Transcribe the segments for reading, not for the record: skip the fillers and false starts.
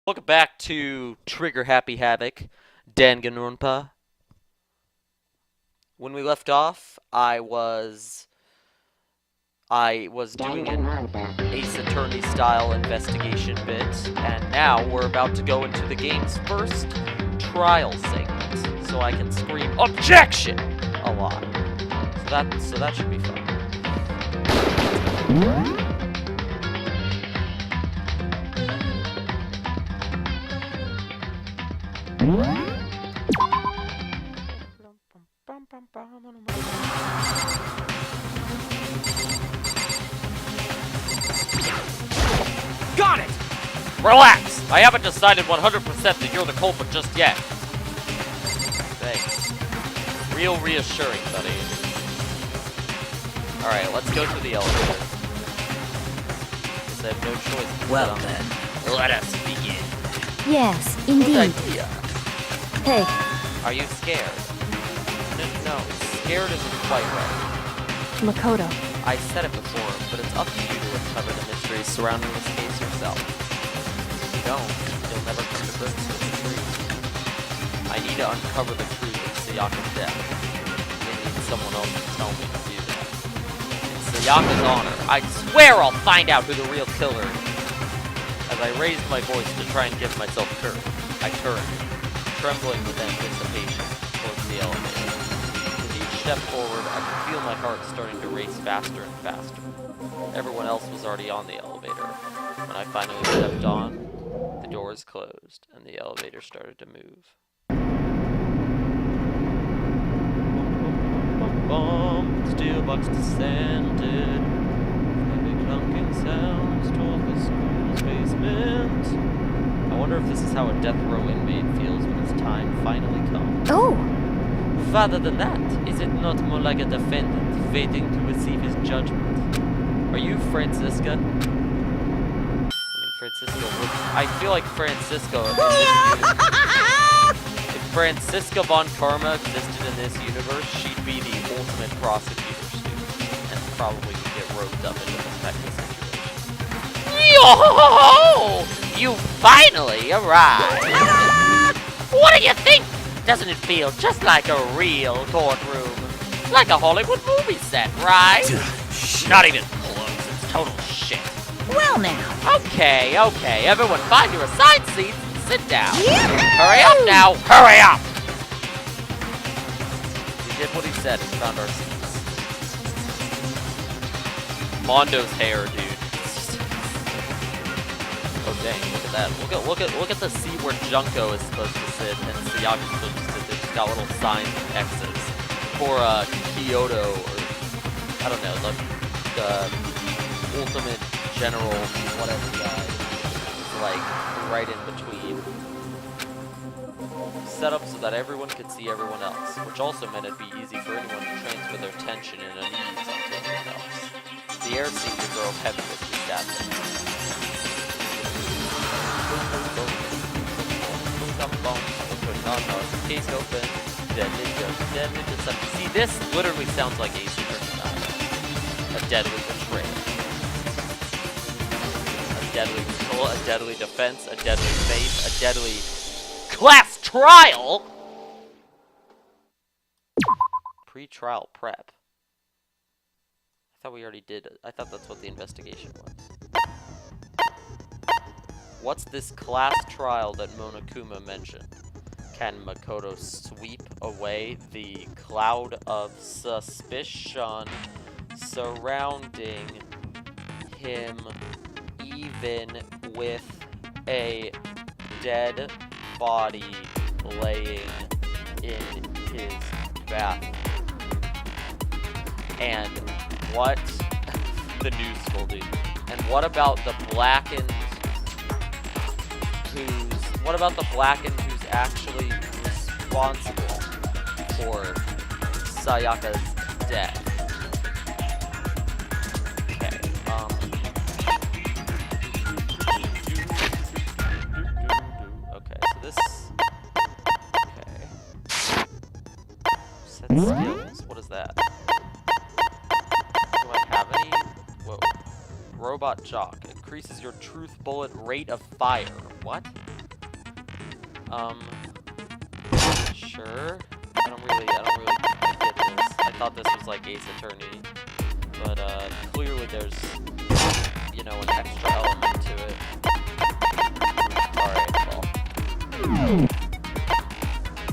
Welcome back to Trigger Happy Havoc, Danganronpa. When we left off, I was doing an Ace Attorney style investigation bit, and now we're about to go into the game's first trial segment, so I can scream OBJECTION a lot. So that should be fun. Got it! Relax! I haven't decided 100% that you're the culprit just yet. Thanks. Real reassuring, buddy. Alright, let's go to the elevator. Because I have no choice. Well then. Let us begin. Yes, indeed. Good idea. Hey, Are you scared? No, scared isn't quite right. Makoto. I said it before, but it's up to you to uncover the mysteries surrounding this case yourself. If you don't, you'll never come to grips with the truth. I need to uncover the truth of Sayaka's death. I need someone else to tell me to do that. In Sayaka's honor, I swear I'll find out who the real killer is. As I raised my voice to try and give myself courage, I turned, trembling with anticipation, towards the elevator. With each step forward, I could feel my heart starting to race faster and faster. Everyone else was already on the elevator. When I finally stepped on, the doors closed, and the elevator started to move. Steel box descended. Heavy clunking sounds told the school's basement. I wonder if this is how a death row inmate feels when his time finally comes. Oh, Farther than that, is it not more like a defendant waiting to receive his judgment? Are you Francisca? I mean, Francisco would... I feel like Francisco... If Francisca von Karma existed in this universe, she'd be the ultimate prosecutor student, and probably would get roped up into this type of situation. Yo! You finally arrived! What do you think? Doesn't it feel just like a real courtroom? Like a Hollywood movie set, right? Not even close, it's total shit. well now. Okay, everyone find your assigned seats and sit down. Hurry up now, hurry up! We did what he said and found our seats. Mondo's hair, dude. Oh dang, look at that. Look at the seat where Junko is supposed to sit and Sayaka's supposed to sit. They just got little signs and X's. For Kyoto, or I don't know, the ultimate general whatever guy. It's like right in between. Set up so that everyone could see everyone else, which also meant it'd be easy for anyone to transfer their tension and unease onto anyone else. The air seemed to grow heavy as we sat there. Case open. See, this literally sounds like Ace Attorney style. A deadly betrayal. A deadly control, a deadly defense, a deadly faith, a deadly class trial! Pre-trial prep. I thought we already did it. I thought that's what the investigation was. What's this class trial that Monokuma mentioned? Can Makoto sweep away the cloud of suspicion surrounding him even with a dead body laying in his bath? And what the news will do? And what about the blackened who's actually responsible for Sayaka's death? Okay, okay, so this... Okay. Set skills? What is that? Do I have any? Whoa. Robot Jock. Increases your truth bullet rate of fire. What? Sure. I don't really get this. I thought this was like Ace Attorney, but clearly there's, you know, an extra element to it. Alright,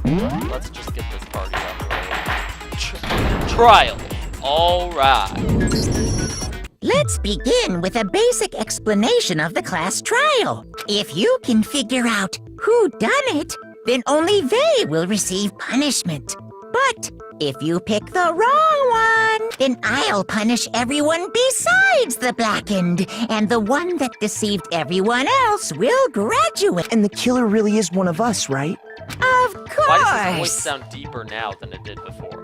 well. Let's just get this party out of the way. Trial! Alright. Let's begin with a basic explanation of the class trial. If you can figure out who done it, then only they will receive punishment. But if you pick the wrong one, then I'll punish everyone besides the blackened, and the one that deceived everyone else will graduate. And the killer really is one of us, right? Of course! Why does his voice sound deeper now than it did before?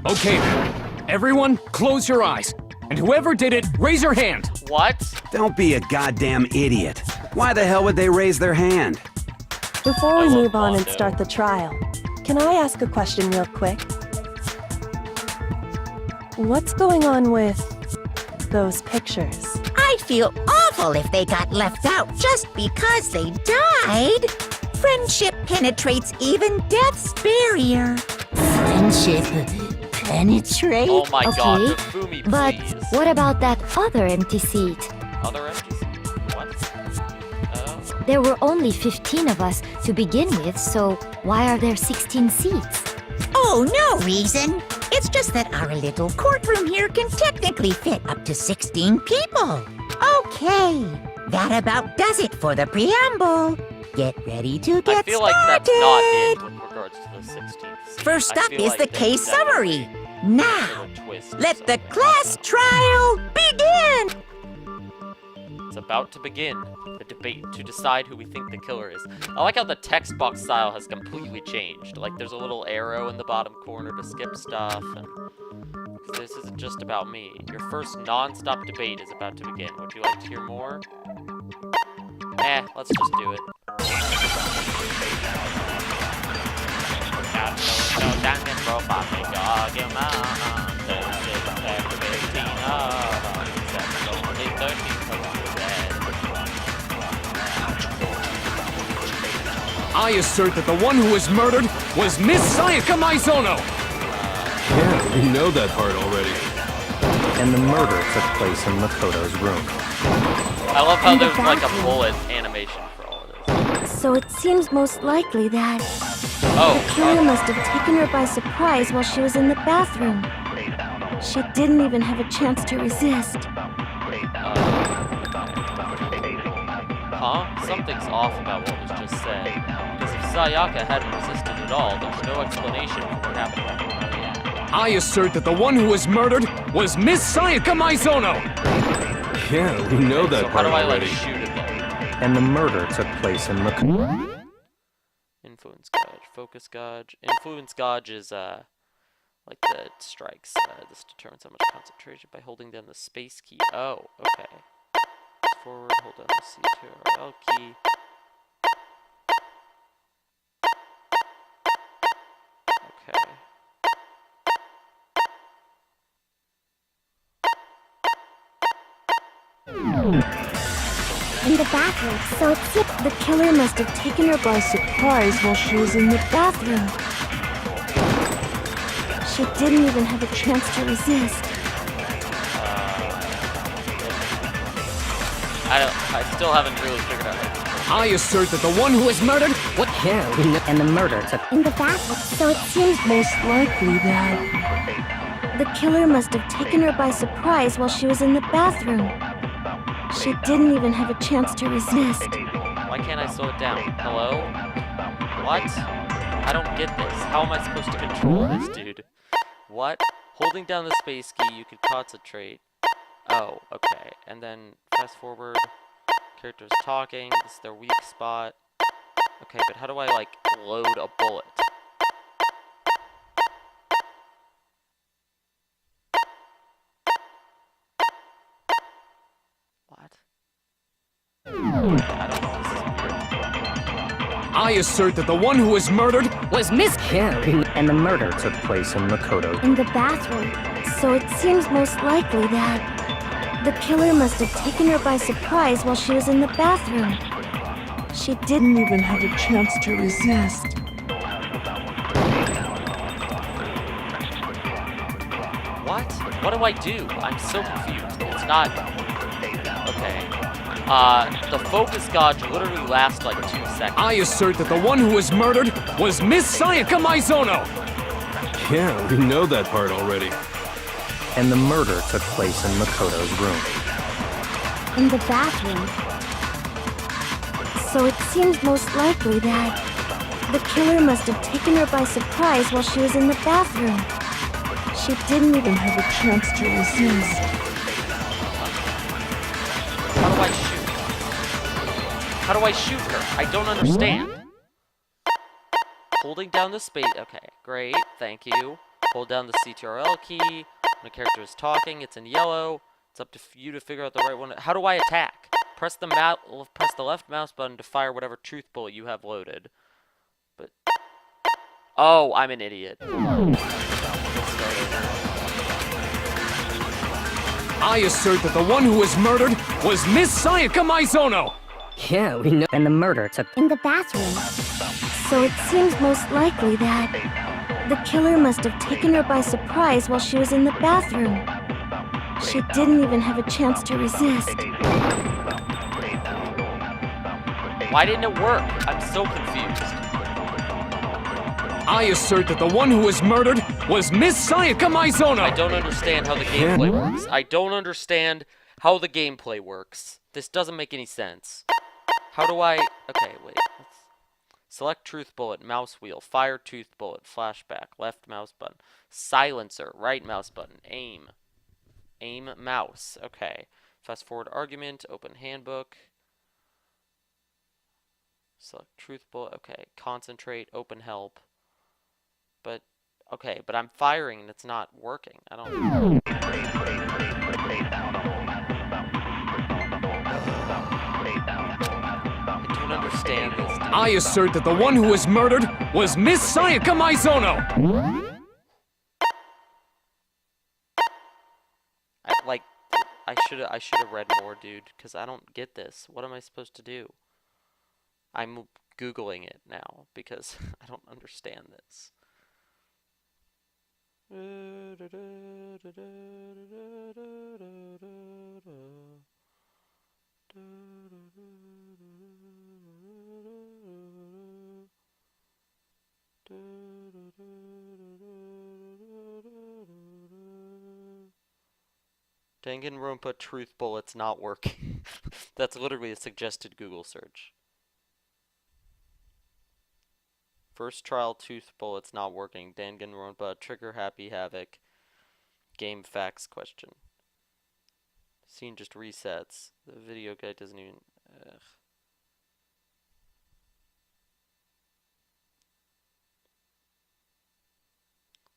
Okay then. Everyone, close your eyes. And whoever did it, raise your hand. What? Don't be a goddamn idiot. Why the hell would they raise their hand? Before we I love move on and Mondo. start the trial, can I ask a question real quick? What's going on with those pictures? I'd feel awful if they got left out just because they died. Friendship penetrates even death's barrier. Friendship penetrate? Oh my god, Okay, Rifumi, But please. what about that other empty seat? Other empties? What? Oh. There were only 15 of us to begin with, so why are there 16 seats? Oh, no reason. It's just that our little courtroom here can technically fit up to 16 people. Okay, that about does it for the preamble. Get ready to I get feel like started. that's not it with regards to the 16th seat. First I up feel is like the they case definitely summary. Now, did a twist or let the something. class trial begin. It's about to begin the debate to decide who we think the killer is. I like how the text box style has completely changed. Like there's a little arrow in the bottom corner to skip stuff, and this isn't just about me. Your first non-stop debate is about to begin. Would you like to hear more? Let's just do it. No Danganronpa, make argument. Only 13 I assert that the one who was murdered was Miss Sayaka Maizono. Yeah, we know that part already. And the murder took place in Makoto's room. I love how In the there's like a bathroom. bullet animation for all of this. So it seems most likely that Oh, killer must have taken her by surprise while she was in the bathroom. She didn't even have a chance to resist. Something's off about what was just said. Because if Sayaka hadn't resisted at all, there's no explanation for what happened. I assert that the one who was murdered was Miss Sayaka Maizono. Yeah, we know that So how part do I like already. shoot it then? And the murder took place in Makoto. Influence gauge, focus gauge. Influence gauge is like the strikes. This determines how much concentration by holding down the space key. Oh, okay. Forward, hold down the C2 or L key. Okay. In the bathroom, so it seems the killer must have taken her by surprise while she was in the bathroom. She didn't even have a chance to resist. I still haven't really figured out how to I assert that the one who was murdered. What? Yeah, we know. And the murder took. In the bathroom, so it seems most likely that the killer must have taken her by surprise while she was in the bathroom. She didn't even have a chance to resist. Why can't I slow it down? Hello? What? I don't get this. How am I supposed to control this dude? What? Holding down the space key, you could concentrate. Oh, okay. And then fast forward. Characters talking. This is their weak spot. Okay, but how do I, like, load a bullet? What? I don't know. This is weird. I assert that the one who was murdered was Miss. Yeah, and the murder took place in Makoto. In the bathroom, so it seems most likely that the killer must have taken her by surprise while she was in the bathroom. She didn't even have a chance to resist. What? What do I do? I'm so confused. It's not... Okay. The focus gauge literally lasts like 2 seconds. I assert that the one who was murdered was Miss Sayaka Maizono! Yeah, we know that part already. And the murder took place in Makoto's room. In the bathroom. So it seems most likely that the killer must have taken her by surprise while she was in the bathroom. She didn't even have a chance to resist. How do I shoot? How do I shoot her? I don't understand. Holding down the space. Okay, great. Thank you. Hold down the CTRL key. When a character is talking, it's in yellow. It's up to you to figure out the right one. How do I attack? Press the left mouse button to fire whatever truth bullet you have loaded. But oh, I'm an idiot. I assert that the one who was murdered was Miss Sayaka Maizono! Yeah, we know. And the murder took... In the bathroom. So it seems most likely that the killer must have taken her by surprise while she was in the bathroom. She didn't even have a chance to resist. Why didn't it work? I'm so confused. I assert that the one who was murdered was Miss Sayaka Maizono! I don't understand how the gameplay works. I don't understand how the gameplay works. This doesn't make any sense. How do I... Okay, wait. Select truth bullet, mouse wheel, fire tooth bullet, flashback, left mouse button, silencer, right mouse button, aim. Aim mouse. Okay. Fast forward argument, open handbook. Select truth bullet. Okay. Concentrate, open help. But, okay, but I'm firing and it's not working. I don't... I don't understand this, dude. I assert that the one who was murdered was Miss Sayaka Maizono! I should have read more, dude, because I don't get this. What am I supposed to do? I'm Googling it now, because I don't understand this. Danganronpa truth bullets not working. That's literally a suggested Google search. First trial tooth bullets not working. Danganronpa trigger happy havoc. Game facts question. Scene just resets. The video guide doesn't even... Ugh.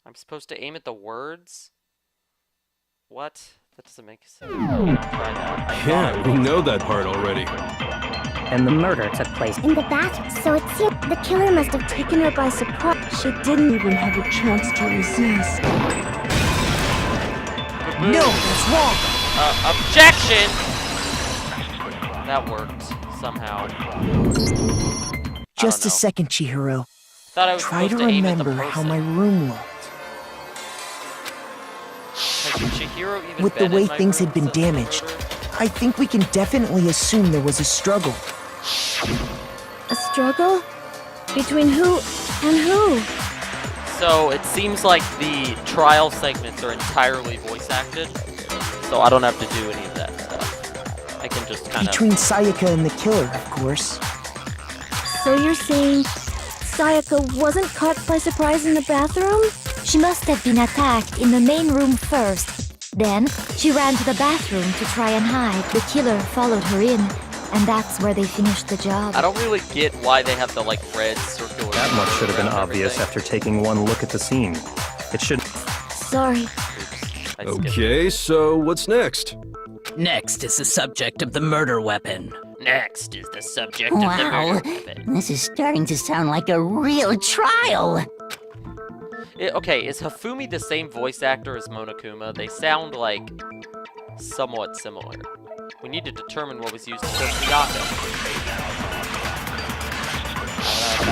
I'm supposed to aim at the words? What? That doesn't make sense. Try that. Yeah, we know that part already. And the murder took place In the bathroom. So it seems the killer must have taken her by surprise. She didn't even have a chance to resist. No, that's wrong. Objection! That worked, somehow. Just a second, Chihiro. Thought I was Try to supposed to aim at the remember how person. my room looked. Has Chihiro even With the been way in my things room had been since the damaged, murder? I think we can definitely assume there was a struggle. A struggle? Between who and who? So it seems like the trial segments are entirely voice acted, so I don't have to do any of that stuff. I can just kind of... Between Sayaka and the killer, of course. So you're saying Sayaka wasn't caught by surprise in the bathroom? She must have been attacked in the main room first. Then, she ran to the bathroom to try and hide. The killer followed her in, and that's where they finished the job. I don't really get why they have the, like, red circular... That much should have been around obvious everything. after taking one look at the scene. It should... Sorry. I skipped it. Okay, so what's next? Next is the subject of the murder weapon. Next is the subject of the Wow, murder weapon. this is starting to sound like a real trial. Okay, is Hifumi the same voice actor as Monokuma? They sound, like, somewhat similar. We need to determine what was used to kill Sayaka.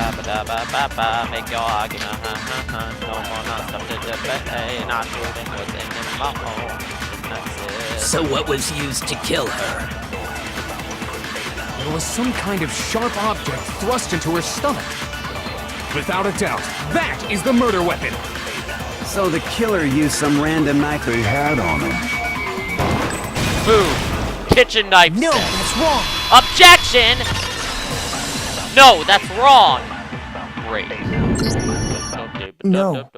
Make your argument, no more non-stop to debate, not moving within my own. That's it. So what was used to kill her? There was some kind of sharp object thrust into her stomach. Without a doubt, that is the murder weapon. So the killer used some random knife they had on him. Boom. Kitchen knife. No, set. that's wrong. Objection! No, that's wrong. Great. No.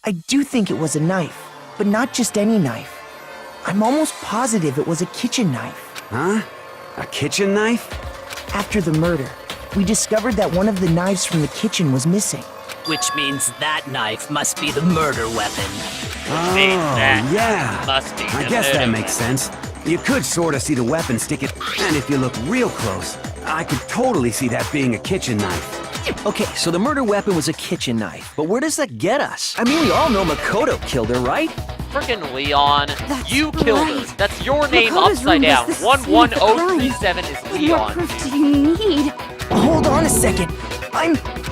I do think it was a knife, but not just any knife. I'm almost positive it was a kitchen knife. Huh? A kitchen knife? After the murder, we discovered that one of the knives from the kitchen was missing. Which means that knife must be the murder weapon. Oh, yeah. Must be I the guess that murder makes weapon. sense. You could sort of see the weapon sticking, and if you look real close, I could totally see that being a kitchen knife. Okay, so the murder weapon was a kitchen knife, but where does that get us? I mean, we all know Makoto killed her, right? Frickin' Leon, That's you killed her. right. That's your name Makoto's upside room down. was the scene of the crime. 11037 is What Leon. proof do you need? Hold on a second.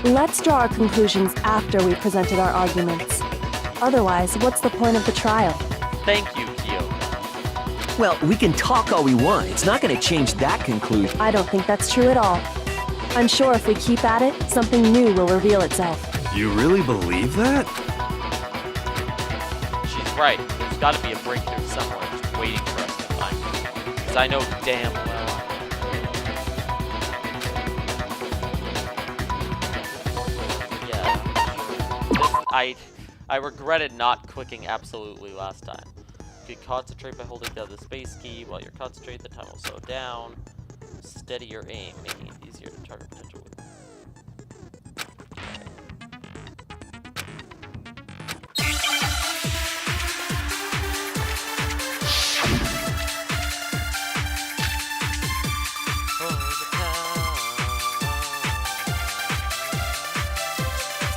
Let's draw our conclusions after we presented our arguments. Otherwise, what's the point of the trial? Thank you, Kyo. Well, we can talk all we want. It's not going to change that conclusion. I don't think that's true at all. I'm sure if we keep at it, something new will reveal itself. You really believe that? She's right. There's gotta be a breakthrough somewhere just waiting for us to find. Because I know damn well. Yeah. I regretted not clicking absolutely last time. You can concentrate by holding down the space key. While you're concentrating, the time will slow down. Steady your aim, making it easier to target potential weapons.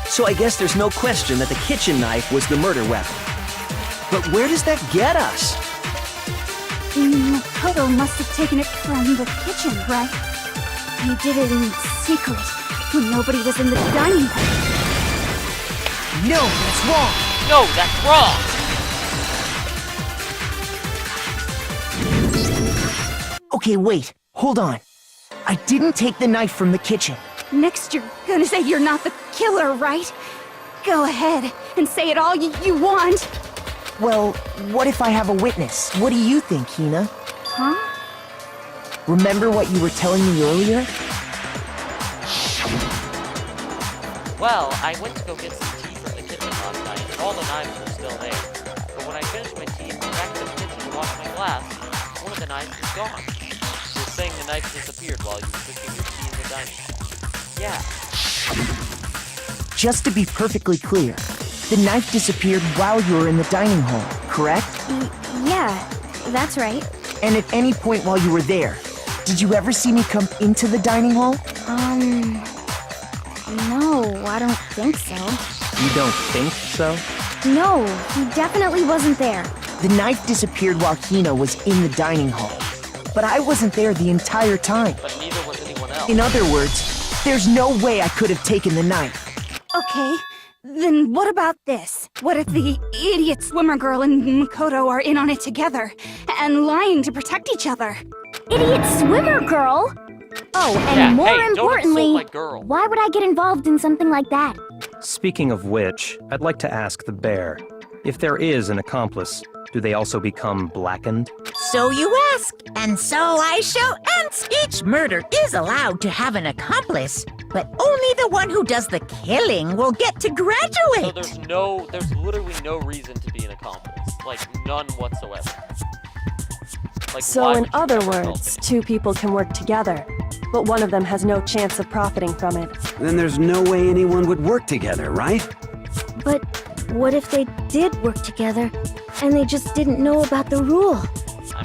So I guess there's no question that the kitchen knife was the murder weapon. But where does that get us? Makoto must have taken it from the kitchen, right? He did it in secret, when nobody was in the dining hall. No, that's wrong. No, that's wrong! Okay, wait. Hold on. I didn't take the knife from the kitchen. Next, you're gonna say you're not the killer, right? Go ahead and say it all you want. Well, what if I have a witness? What do you think, Hina? Huh? Remember what you were telling me earlier? Well, I went to go get some tea from the kitchen last night, and all the knives were still there. But when I finished my tea and went back to the kitchen to wash my glass, one of the knives was gone. You're saying the knife disappeared while you were cooking your tea in the dining hall. Yeah. Just to be perfectly clear, the knife disappeared while you were in the dining hall, correct? Yeah, that's right. And at any point while you were there, did you ever see me come into the dining hall? No, I don't think so. You don't think so? No, he definitely wasn't there. The knife disappeared while Hina was in the dining hall. But I wasn't there the entire time. But neither was anyone else. In other words, there's no way I could have taken the knife. Okay, then what about this? What if the idiot swimmer girl and Makoto are in on it together, and lying to protect each other? Idiot swimmer girl? Oh, and Yeah, more hey, don't insult importantly, my girl. why would I get involved in something like that? Speaking of which, I'd like to ask the bear, if there is an accomplice, do they also become blackened? So you ask, and so I shall answer. Each murder is allowed to have an accomplice, but only the one who does the killing will get to So graduate. there's literally no reason to be an accomplice. Like, none whatsoever. Like, So why in would you other ever help words, me? two people can work together, but one of them has no chance of profiting from it. Then there's no way anyone would work together, right? But what if they did work together, and they just didn't know about the rule? I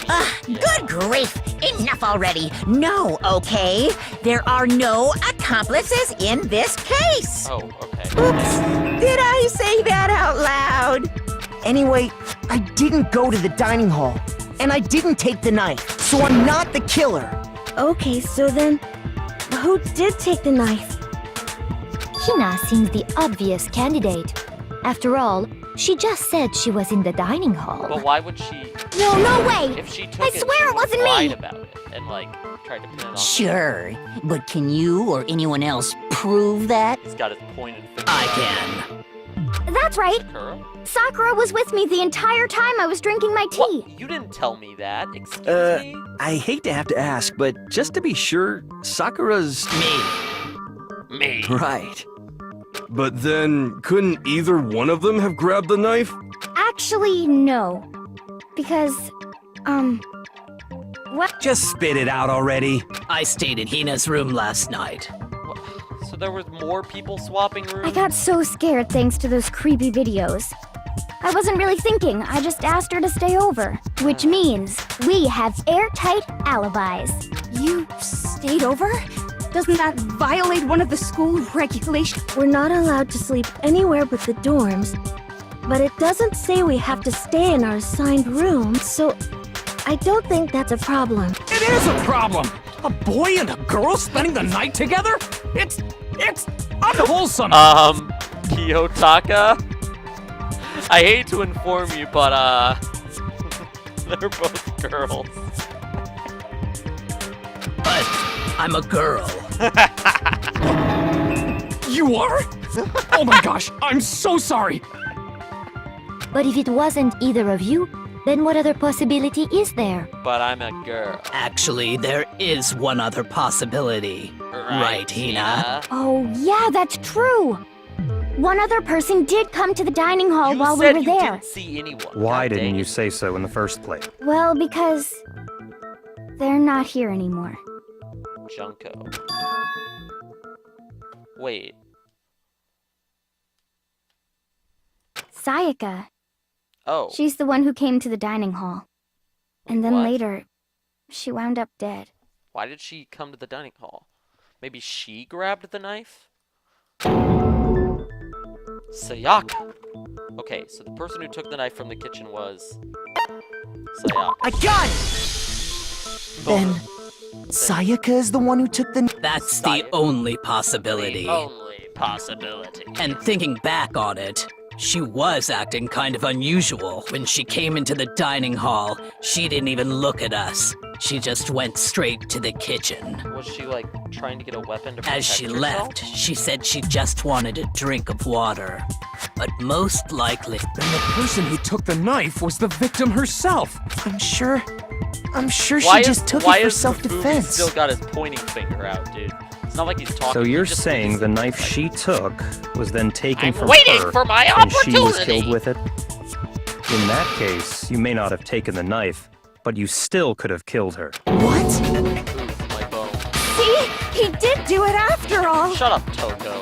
mean, yeah. Good grief! Enough already! No, okay? There are no accomplices in this case! Oh, okay. Oops! Did I say that out loud? Anyway, I didn't go to the dining hall, and I didn't take the knife, so I'm not the killer. Okay, so then, who did take the knife? Hina seems the obvious candidate. After all, she just said she was in the dining hall. But why would she? No way! If she took I it, swear she it wasn't lied me! about it and like tried to pin it on. Sure, but can you or anyone else prove that? He's got his pointed finger. I out. can. That's right. Sakura? Sakura was with me the entire time I was drinking my tea. What? You didn't tell me that. Excuse me. I hate to have to ask, but just to be sure, Sakura's... Me. Right. But then, couldn't either one of them have grabbed the knife? Actually, no. Because, what? Just spit it out already. I stayed in Hina's room last night. So there was more people swapping rooms? I got so scared thanks to those creepy videos. I wasn't really thinking, I just asked her to stay over. Which means we have airtight alibis. You stayed over? Doesn't that violate one of the school regulations? We're not allowed to sleep anywhere but the dorms, but it doesn't say we have to stay in our assigned room, so I don't think that's a problem. It is a problem! A boy and a girl spending the night together? It's unwholesome! Kiyotaka? I hate to inform you, but, they're both girls. But I'm a girl. You are? Oh my gosh, I'm so sorry! But if it wasn't either of you, then what other possibility is there? But I'm a girl. Actually, there is one other possibility. Right, Hina? Oh, yeah, that's true. One other person did come to the dining hall while we were You there. didn't see anyone. Why God didn't dang you it. say so in the first place? Well, because they're not here anymore. Junko. Wait. Sayaka. Oh. She's the one who came to the dining hall. And then What? later, she wound up dead. Why did she come to the dining hall? Maybe she grabbed the knife? Sayaka. Okay, so the person who took the knife from the kitchen was Sayaka. I got it! Then, Sayaka is the one who took the... That's the only possibility. Only possibility. And thinking back on it, she was acting kind of unusual. When she came into the dining hall, she didn't even look at us. She just went straight to the kitchen. Was she like trying to get a weapon to protect As she herself? left, she said she just wanted a drink of water. But most likely... Then the person who took the knife was the victim herself. I'm sure Why she just took it for self-defense. Still got his pointing finger out, dude. It's not like he's talking. So he you're just saying the knife she took was then taken I'm from waiting her for my and she was opportunity. killed with it? In that case, you may not have taken the knife, but you still could have killed her. What? My bone. See? He did do it after all! Shut up, Toko.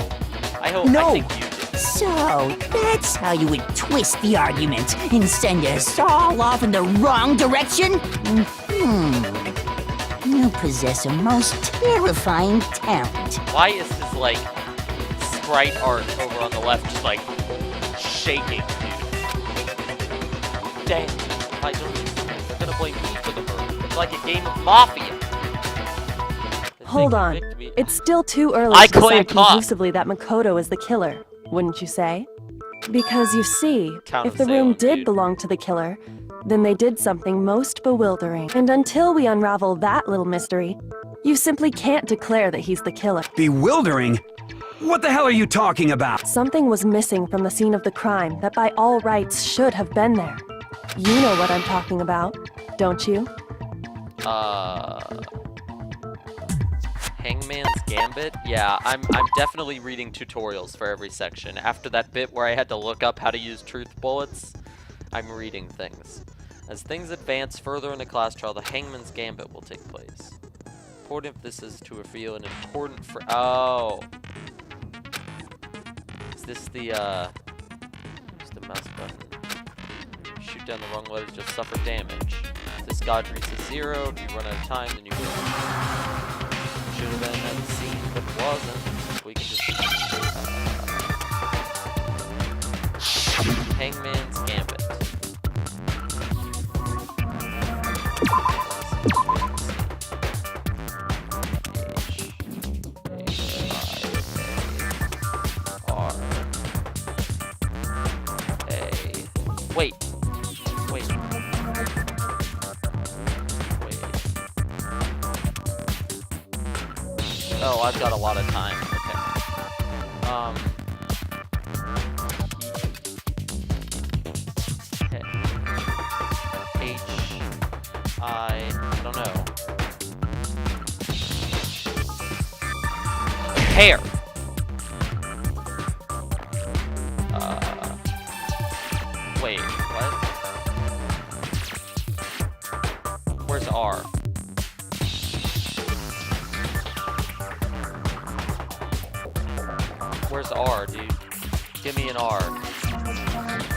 I think you did. So, that's how you would twist the argument and send us all off in the wrong direction? You possess a most terrifying talent. Why is his, like, sprite art over on the left just, like, shaking, dude? Dang. I don't... They're gonna blame me for the murder. It's like a game of Mafia. Hold on. It's still too early I to decide claim cop. conclusively that Makoto is the killer, wouldn't you say? Because you see, Count if as the they room own, did dude. belong to the killer, then they did something most bewildering. And until we unravel that little mystery, you simply can't declare that he's the killer. Bewildering? What the hell are you talking about? Something was missing from the scene of the crime that by all rights should have been there. You know what I'm talking about, don't you? Hangman's Gambit? Yeah, I'm definitely reading tutorials for every section. After that bit where I had to look up how to use truth bullets, I'm reading things. As things advance further in the class trial, the Hangman's Gambit will take place. Important if this is to reveal an important oh. Is this the, use the mouse button. Shoot down the wrong letters, just suffer damage. If this gauge reaches 0, if you run out of time, then you win. Should have been at the scene, but it wasn't. We can just... Hangman's Gambit. Oh, I've got a lot of time. Okay. Okay. I don't know. Hair. Wait, what? Where's R? Where's R, dude? Give me an R.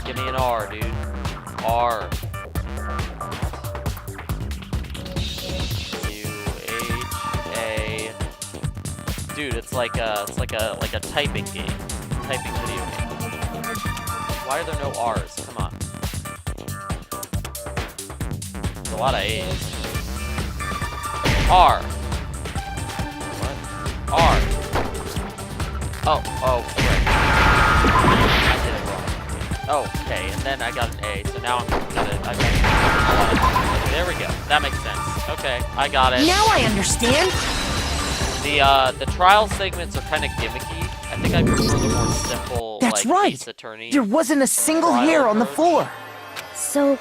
Give me an R, dude. R. U-H-A. Dude, it's like a typing game. Typing video game. Why are there no R's? Come on. There's a lot of A's. R. What? R. Oh, right. I did it wrong. Oh, okay, and then I got an A, so now I got there we go. That makes sense. Okay, I got it. Now I understand. The trial segments are kind of gimmicky. I think I prefer the more simple, That's like, right. Ace Attorney. There wasn't a single hair on the floor. So,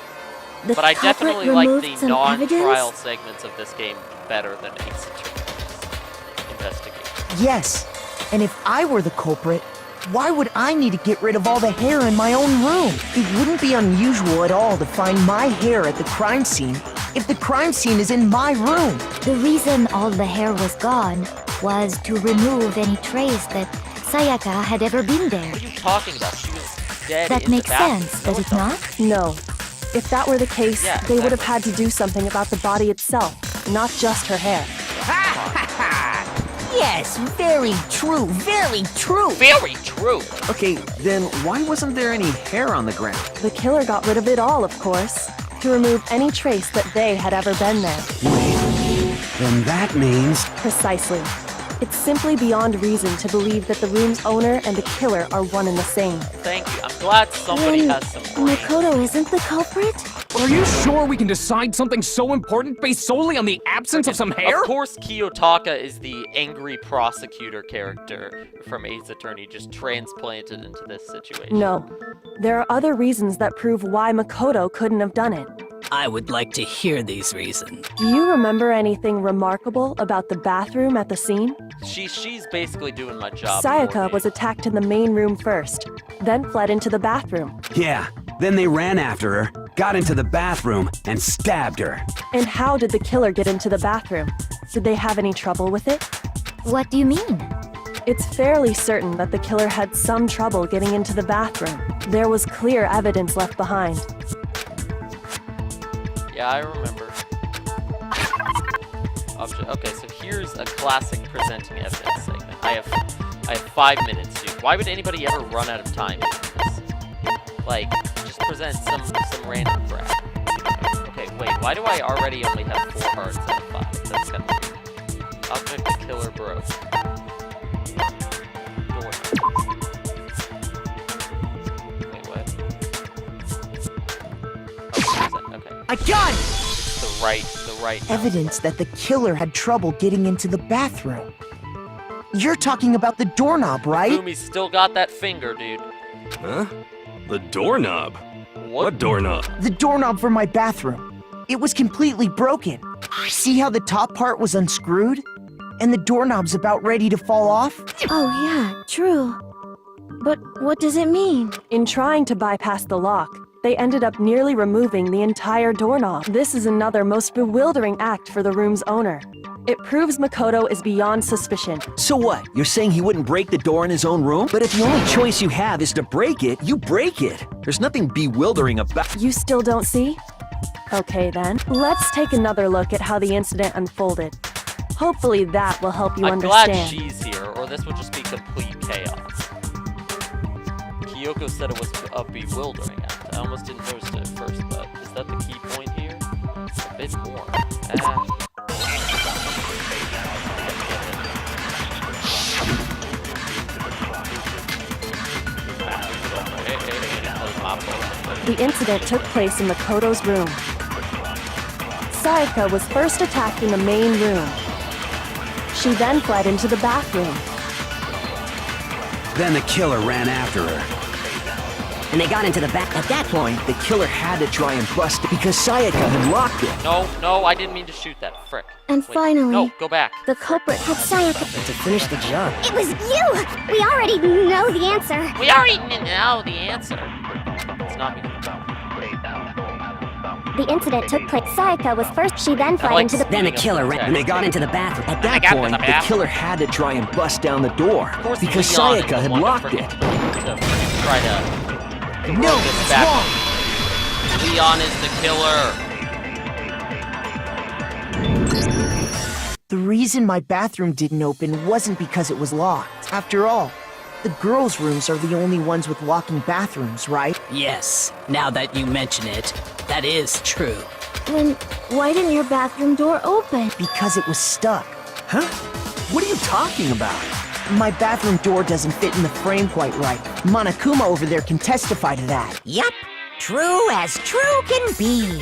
the But I culprit definitely like removed the some non-trial evidence? segments of this game better than Ace Attorney's investigation. Yes. And if I were the culprit, why would I need to get rid of all the hair in my own room? It wouldn't be unusual at all to find my hair at the crime scene if the crime scene is in my room. The reason all the hair was gone was to remove any trace that Sayaka had ever been there. What are you talking about? She was dead That in makes the bathroom. sense, does it not? No. If that were the case, Yeah, they would have had to do something about the body itself, not just her hair. Yes, very true, very true. Very true. Okay, then why wasn't there any hair on the ground? The killer got rid of it all, of course, to remove any trace that they had ever been there. Wait, then that means... Precisely. It's simply beyond reason to believe that the room's owner and the killer are one and the same. Thank you. I'm glad somebody Then has some brains. Makoto isn't the culprit? Are you sure we can decide something so important based solely on the absence of some hair? Of course, Kiyotaka is the angry prosecutor character from Ace Attorney, just transplanted into this situation. No. There are other reasons that prove why Makoto couldn't have done it. I would like to hear these reasons. Do you remember anything remarkable about the bathroom at the scene? She's basically doing my job. for Sayaka me. was attacked in the main room first, then fled into the bathroom. Yeah, then they ran after her, got into the bathroom, and stabbed her. And how did the killer get into the bathroom? Did they have any trouble with it? What do you mean? It's fairly certain that the killer had some trouble getting into the bathroom. There was clear evidence left behind. Yeah, I remember. Okay, so here's a classic presenting evidence segment. I have 5 minutes, dude. Why would anybody ever run out of time doing this? Like, just present some random crap. Okay, wait, why do I already only have 4 hearts out of 5? That's kind of weird. Object the killer broke. Door. Wait, what? Oh, okay. I got it! The right. Evidence that the killer had trouble getting into the bathroom. You're talking about the doorknob, right? Fumi's still got that finger, dude. Huh? The doorknob? What doorknob? The doorknob for my bathroom. It was completely broken. See how the top part was unscrewed? And the doorknob's about ready to fall off? Oh yeah, true. But what does it mean? In trying to bypass the lock, they ended up nearly removing the entire doorknob. This is another most bewildering act for the room's owner. It proves Makoto is beyond suspicion. So what? You're saying he wouldn't break the door in his own room? But if the only choice you have is to break it, you break it. There's nothing bewildering about... You still don't see? Okay then, let's take another look at how the incident unfolded. Hopefully that will help you I'm understand. glad she's here, or this would just be complete chaos. Kyoko said it was a bewildering act. I almost didn't notice it at first, but is that the key point here? A bit more. The incident took place in Makoto's room. Sayaka was first attacked in the main room. She then fled into the bathroom. Then the killer ran after her. And they got into the back. At that point, the killer had to try and bust it because Sayaka had locked it. No, I didn't mean to shoot that. Frick. And Wait, finally, no, go back. the culprit had Sayaka. To finish the job. It was you! We already know the answer. We already know the answer. It's not me. The incident took place. Sayaka was first. She then fled into the. Then the killer ran, and they got into the bathroom. At that point, the killer had to try and bust down the door because Sayaka had locked it. Try to. No, it's wrong. Leon is the killer. The reason my bathroom didn't open wasn't because it was locked. After all, the girls' rooms are the only ones with locking bathrooms, right? Yes, now that you mention it, that is true. Then why didn't your bathroom door open? Because it was stuck. Huh? What are you talking about? My bathroom door doesn't fit in the frame quite right. Monokuma over there can testify to that. Yup, true as true can be.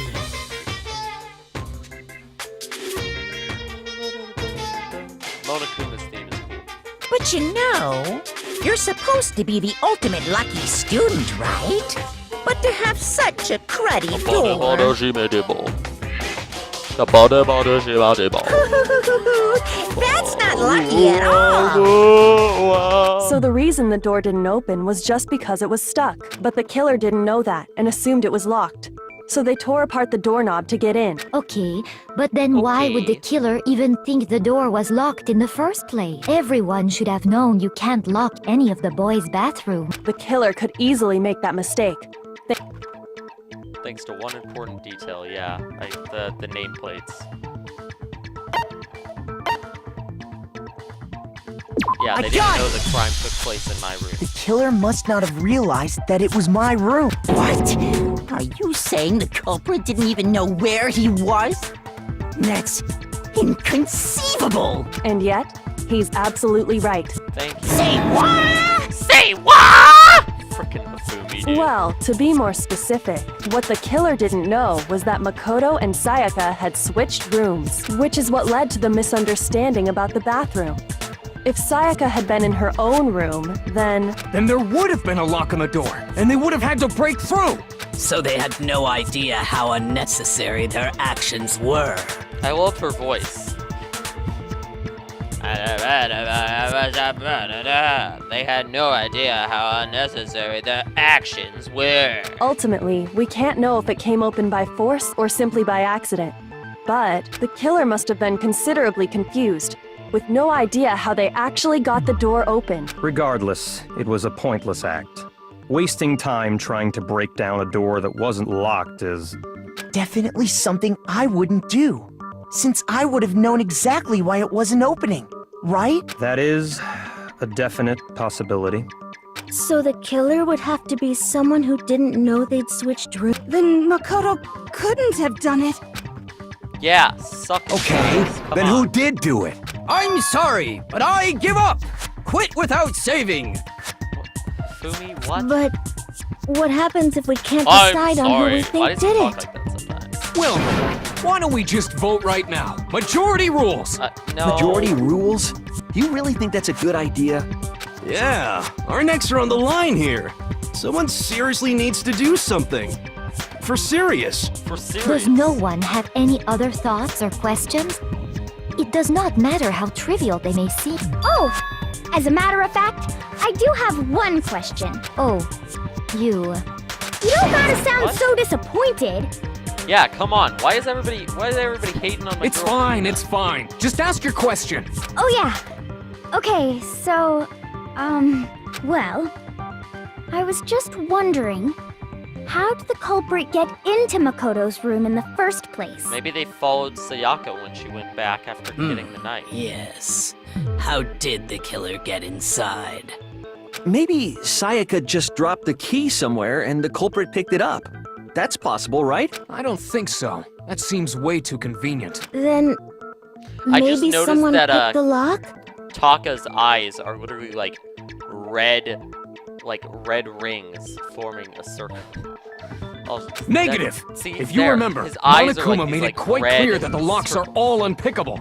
Monokuma's theme is cool. But you know, you're supposed to be the ultimate lucky student, right? But to have such a cruddy door... That's not lucky at all! So the reason the door didn't open was just because it was stuck. But the killer didn't know that and assumed it was locked. So they tore apart the doorknob to get in. Okay, but then why would the killer even think the door was locked in the first place? Everyone should have known you can't lock any of the boys' bathroom. The killer could easily make that mistake. Thanks to one important detail, yeah, the nameplates. Yeah, they didn't know the crime took place in my room. The killer must not have realized that it was my room. What? Are you saying the culprit didn't even know where he was? That's inconceivable! And yet, he's absolutely right. Thank you. Say what? Say what? Frickin' Mifumi, dude. Well, to be more specific, what the killer didn't know was that Makoto and Sayaka had switched rooms, which is what led to the misunderstanding about the bathroom. If Sayaka had been in her own room, then there would have been a lock on the door, and they would have had to break through! So they had no idea how unnecessary their actions were. I love her voice. They had no idea how unnecessary their actions were. ultimately, we can't know if it came open by force or simply by accident. But the killer must have been considerably confused, with no idea how they actually got the door open. Regardless, it was a pointless act. Wasting time trying to break down a door that wasn't locked is... Definitely something I wouldn't do, since I would have known exactly why it wasn't opening, right? That is a definite possibility. So the killer would have to be someone who didn't know they'd switched rooms. Then Makoto couldn't have done it. Yeah, suck. Okay, then who did do it? I'm sorry, but I give up! Quit without saving! Fumi, what? But what happens if we can't decide on who we think did it? Like that sometimes? Well, why don't we just vote right now? Majority rules! No. Majority rules? You really think that's a good idea? Yeah, our necks are on the line here. Someone seriously needs to do something. For serious. For serious. Does no one have any other thoughts or questions? It does not matter how trivial they may seem. Oh, as a matter of fact, I do have one question. Oh, you... You don't gotta sound so disappointed. Yeah, come on. Why is everybody hating on my It's girl? fine, it's fine. Just ask your question. Oh yeah. Okay, so, well, I was just wondering, how did the culprit get into Makoto's room in the first place? Maybe they followed Sayaka when she went back after getting the knife. Yes. How did the killer get inside? Maybe Sayaka just dropped the key somewhere and the culprit picked it up. That's possible, right? I don't think so. That seems way too convenient. Then I just maybe noticed someone that, picked the lock? Taka's eyes are literally like red rings forming a circle. Oh, Negative! See, If you there. remember, His eyes are Monokuma like made these, it quite red clear that the locks are all unpickable.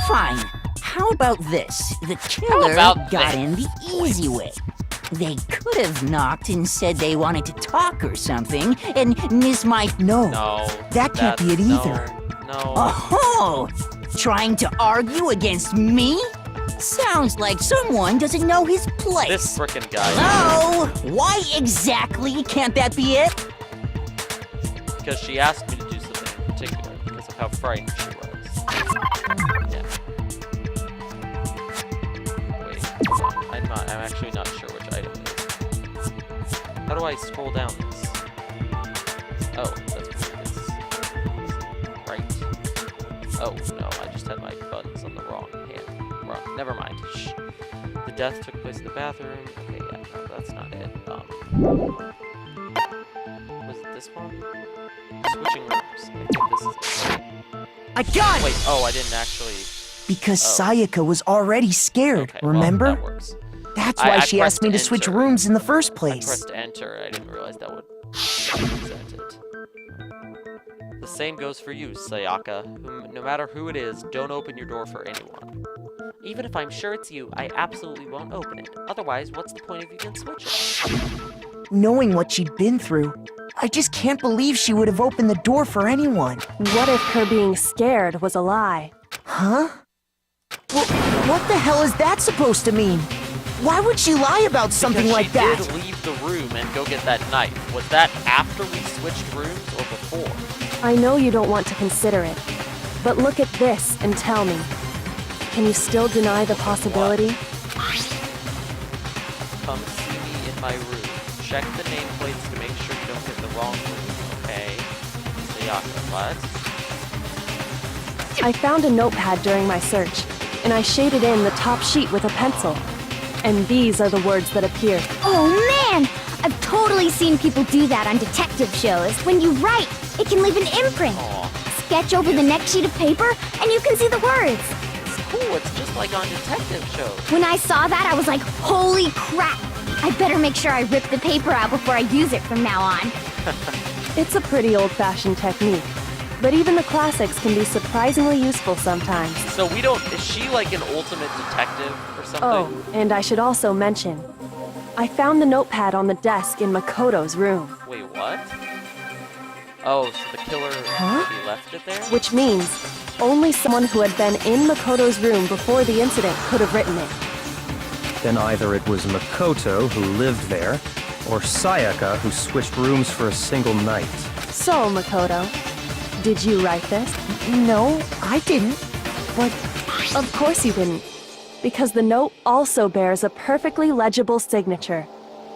Fine. How about this? The killer about got this? in the easy way. They could have knocked and said they wanted to talk or something, and Miss might... No. That can't be it either. No. Oh, trying to argue against me? Sounds like someone doesn't know his place. This frickin' guy. Hello? Why exactly can't that be it? Because she asked me to do something in particular because of how frightened she was. Yeah. Wait, I'm actually not sure which item it is. How do I scroll down this? Oh, that's what it is. Right. Oh, no, I just had my buttons on the wrong hand. Wrong. Never mind. Shh. The death took place in the bathroom. Okay, yeah, no, that's not it. Was it this one? Switching rooms. I think this is it. I got it! Wait, oh, I didn't actually... Because Sayaka was already scared, Okay, remember? well, that works. That's why she asked me to pressed switch enter. rooms in the first I place. pressed enter. I didn't realize that would present it. The same goes for you, Sayaka. No matter who it is, don't open your door for anyone. Even if I'm sure it's you, I absolutely won't open it. Otherwise, what's the point of even switching? Knowing what she'd been through, I just can't believe she would have opened the door for anyone. What if her being scared was a lie? Huh? Well, what the hell is that supposed to mean? Why would she lie about something like that? She did leave the room and go get that knife. Was that after we switched rooms or before? I know you don't want to consider it, but look at this and tell me. Can you still deny the possibility? Come see me in my room. Check the nameplates to make sure you don't get the wrong room, okay? Sayaka, what? I found a notepad during my search, and I shaded in the top sheet with a pencil. And these are the words that appear. Oh man! I've totally seen people do that on detective shows. When you write, it can leave an imprint. Sketch over the next sheet of paper, and you can see the words. It's cool, it's just like on detective shows. When I saw that, I was like, holy crap! I better make sure I rip the paper out before I use it from now on. It's a pretty old-fashioned technique, but even the classics can be surprisingly useful sometimes. So we don't... Is she like an ultimate detective or something? Oh, and I should also mention, I found the notepad on the desk in Makoto's room. Wait, what? Oh, so the killer maybe left it there? Which means only someone who had been in Makoto's room before the incident could have written it. Then either it was Makoto who lived there, or Sayaka who switched rooms for a single night. So, Makoto, did you write this? No, I didn't. But... Of course you didn't. Because the note also bears a perfectly legible signature.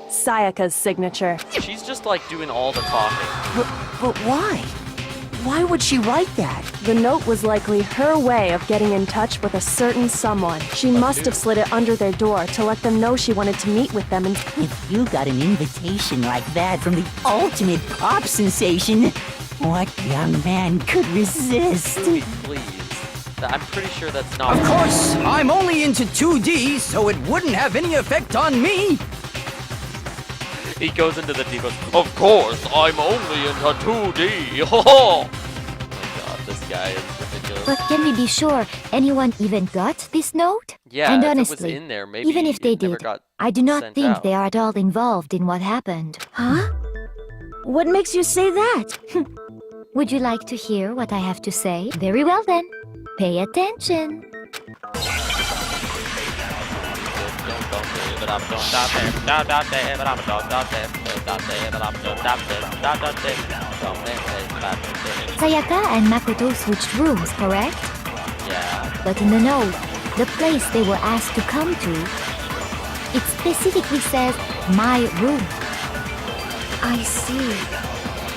Sayaka's signature. She's just like doing all the talking. But why? Why would she write that? The note was likely her way of getting in touch with a certain someone. She must have slid it under their door to let them know she wanted to meet with them and... If you got an invitation like that from the ultimate pop sensation, what young man could resist? Please. I'm pretty sure that's not... Of course, I'm only into 2D, so it wouldn't have any effect on me. He goes into the deep. Of course, I'm only into 2D. Oh my god, this guy is ridiculous. But can we be sure anyone even got this note? Yeah, and if honestly, it was in there, maybe even if they it never did, got I do not sent think out. they are at all involved in what happened. Huh? What makes you say that? Would you like to hear what I have to say? Very well then. Pay attention. Sayaka and Makoto switched rooms, correct? Yeah. But in the note, the place they were asked to come to, it specifically says, my room. I see.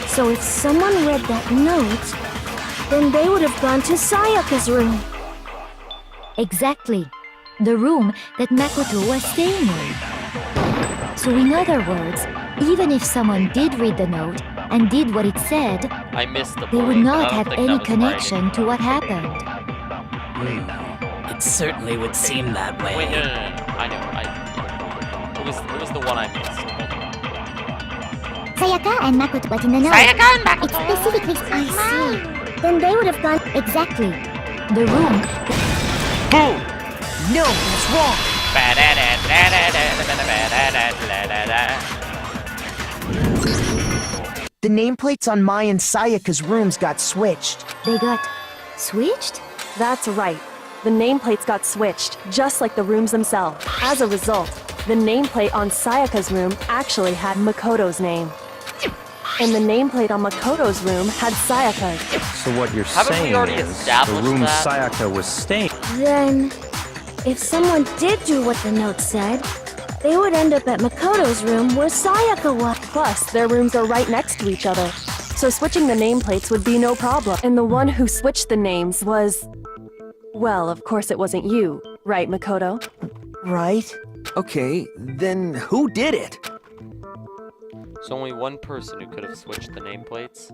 So if someone read that note, then they would have gone to Sayaka's room. Exactly. The room that Makoto was staying in. So in other words, even if someone did read the note and did what it said, I missed the they would point, not but I have don't think any that was connection to what happened. It certainly would seem that way. Wait, no. I know. It was the one I missed. Sayaka and Makoto was in the note. Sayaka and Makoto! It specifically... I see. Then they would have gone... Exactly. The room No, that's wrong. The nameplates on Mai and Sayaka's rooms got switched. They got switched? That's right. The nameplates got switched, just like the rooms themselves. As a result, the nameplate on Sayaka's room actually had Makoto's name. And the nameplate on Makoto's room had Sayaka's. So what you're Haven't we saying already is the established room that? Sayaka was staying. Then, if someone did do what the note said, they would end up at Makoto's room where Sayaka was. Plus, their rooms are right next to each other. So switching the nameplates would be no problem. And the one who switched the names was... Well, of course it wasn't you, right, Makoto? Right? Okay, then who did it? There's only one person who could have switched the nameplates.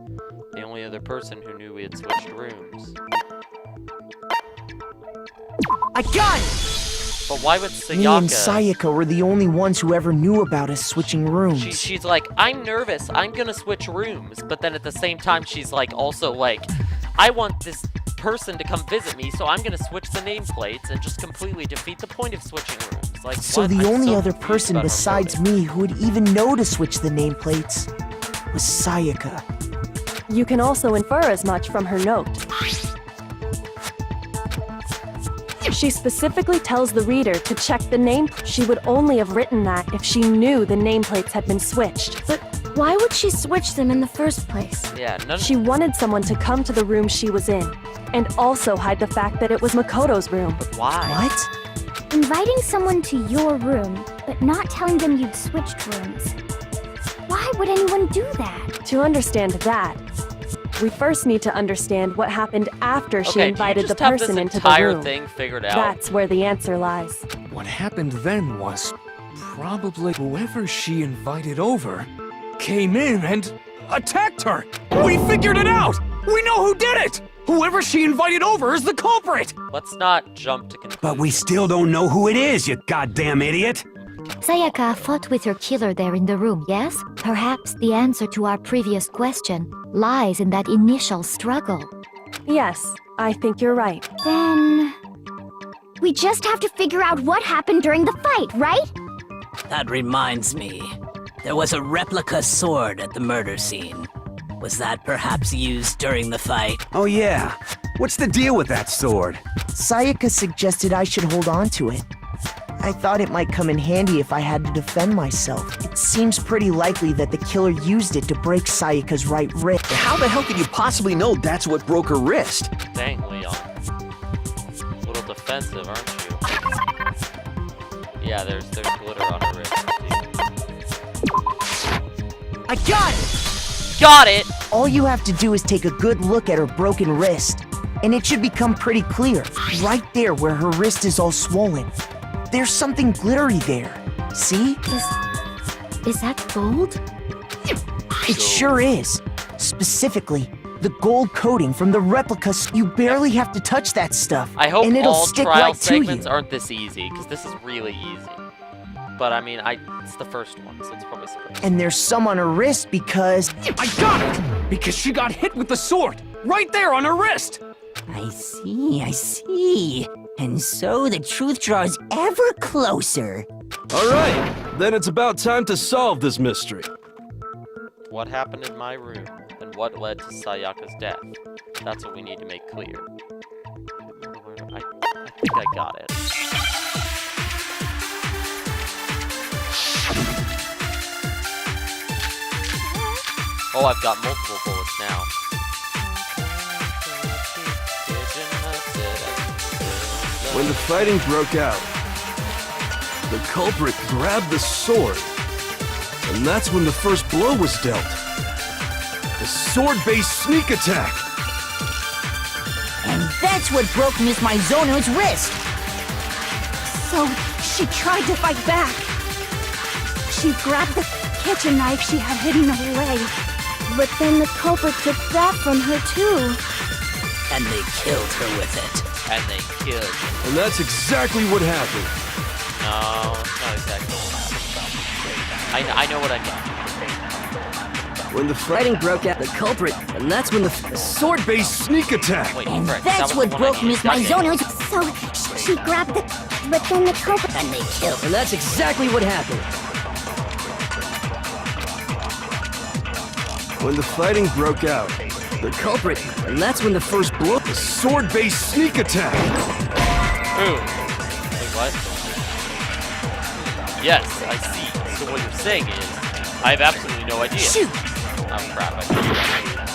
The only other person who knew we had switched rooms. I got it! But why would Me and Sayaka... Sayaka were the only ones who ever knew about us switching rooms. She's like, I'm nervous, I'm gonna switch rooms. But then at the same time, she's like, also like, I want this person to come visit me, so I'm gonna switch the nameplates and just completely defeat the point of switching rooms. Like, So what? the I'm only so other confused person about her besides motive. me who would even know to switch the nameplates was Sayaka. You can also infer as much from her note. She specifically tells the reader to check the name. She would only have written that if she knew the nameplates had been switched. But why would she switch them in the first place? Yeah, none She wanted someone to come to the room she was in, and also hide the fact that it was Makoto's room. Why? What? Inviting someone to your room, but not telling them you'd switched rooms. Why would anyone do that? To understand that, we first need to understand what happened after she Okay, do you invited the just have person this into the entire room. thing figured out? That's where the answer lies. What happened then was probably whoever she invited over came in and attacked her. We figured it out! We know who did it! Whoever she invited over is the culprit! Let's not jump to conclusions. But we still don't know who it is, you goddamn idiot! Sayaka fought with her killer there in the room, yes? Perhaps the answer to our previous question lies in that initial struggle. Yes, I think you're right. Then... we just have to figure out what happened during the fight, right? That reminds me. There was a replica sword at the murder scene. Was that perhaps used during the fight? Oh yeah. What's the deal with that sword? Sayaka suggested I should hold on to it. I thought it might come in handy if I had to defend myself. It seems pretty likely that the killer used it to break Sayaka's right wrist. How the hell could you possibly know that's what broke her wrist? Dang, Leon. A little defensive, aren't you? Yeah, there's glitter on her wrist, I got it! Got it! All you have to do is take a good look at her broken wrist, and it should become pretty clear. Right there where her wrist is all swollen. There's something glittery there. See? Is that gold? It sure is. Specifically, the gold coating from the replicas. You barely have to touch that stuff, I hope and it'll all stick trial right to you. segments aren't this easy, because this is really easy. But I mean, it's the first one, so it's probably supposed to. And there's some on her wrist because... I got it! Because she got hit with the sword! Right there on her wrist! I see. And so the truth draws ever closer. All right, then it's about time to solve this mystery. What happened in my room, and what led to Sayaka's death? That's what we need to make clear. I think I got it. Oh, I've got multiple bullets now. When the fighting broke out, the culprit grabbed the sword, and that's when the first blow was dealt. The sword-based sneak attack. And that's what broke Miss Mizono's wrist. So, she tried to fight back. She grabbed the kitchen knife she had hidden away. But then the culprit took that from her too. And they killed her with it. And they killed her. And that's exactly what happened. No, not exactly what happened. I know what I mean. When the Fighting broke out, the culprit, and that's when the sword-based sneak attack. Wait, And frick, that's that was what the one I broke needed. Miss God damn it. Mizono's... So she grabbed the... But then the culprit... And they killed. And that's exactly what happened. When the fighting broke out, the culprit, and that's when the first blow, the sword-based sneak attack. Ooh. Wait, what? Yes, I see. So what you're saying is, I have absolutely no idea. Shoot! Oh crap, I figured that.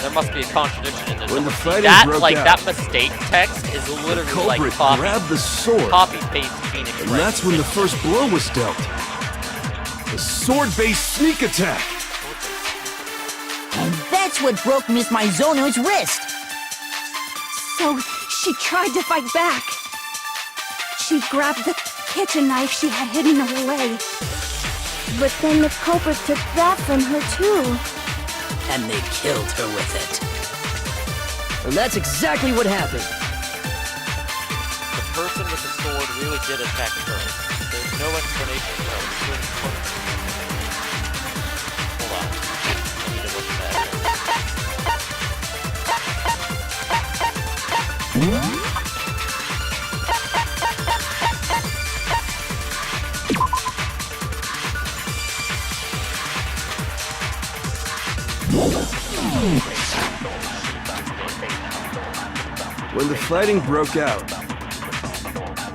There must be a contradiction in this. When the fighting that, broke like, out, that mistake text is the literally culprit like copy, grabbed the sword, copy-paste Phoenix and Wright. that's when the first blow was dealt. The sword-based sneak attack. And that's what broke Miss Mizono's wrist. So she tried to fight back. She grabbed the kitchen knife she had hidden away. But then the culprit took that from her too. And they killed her with it. And that's exactly what happened. The person with the sword really did attack her. There's no explanation for it. Hold on. I need to look at that. When the fighting broke out,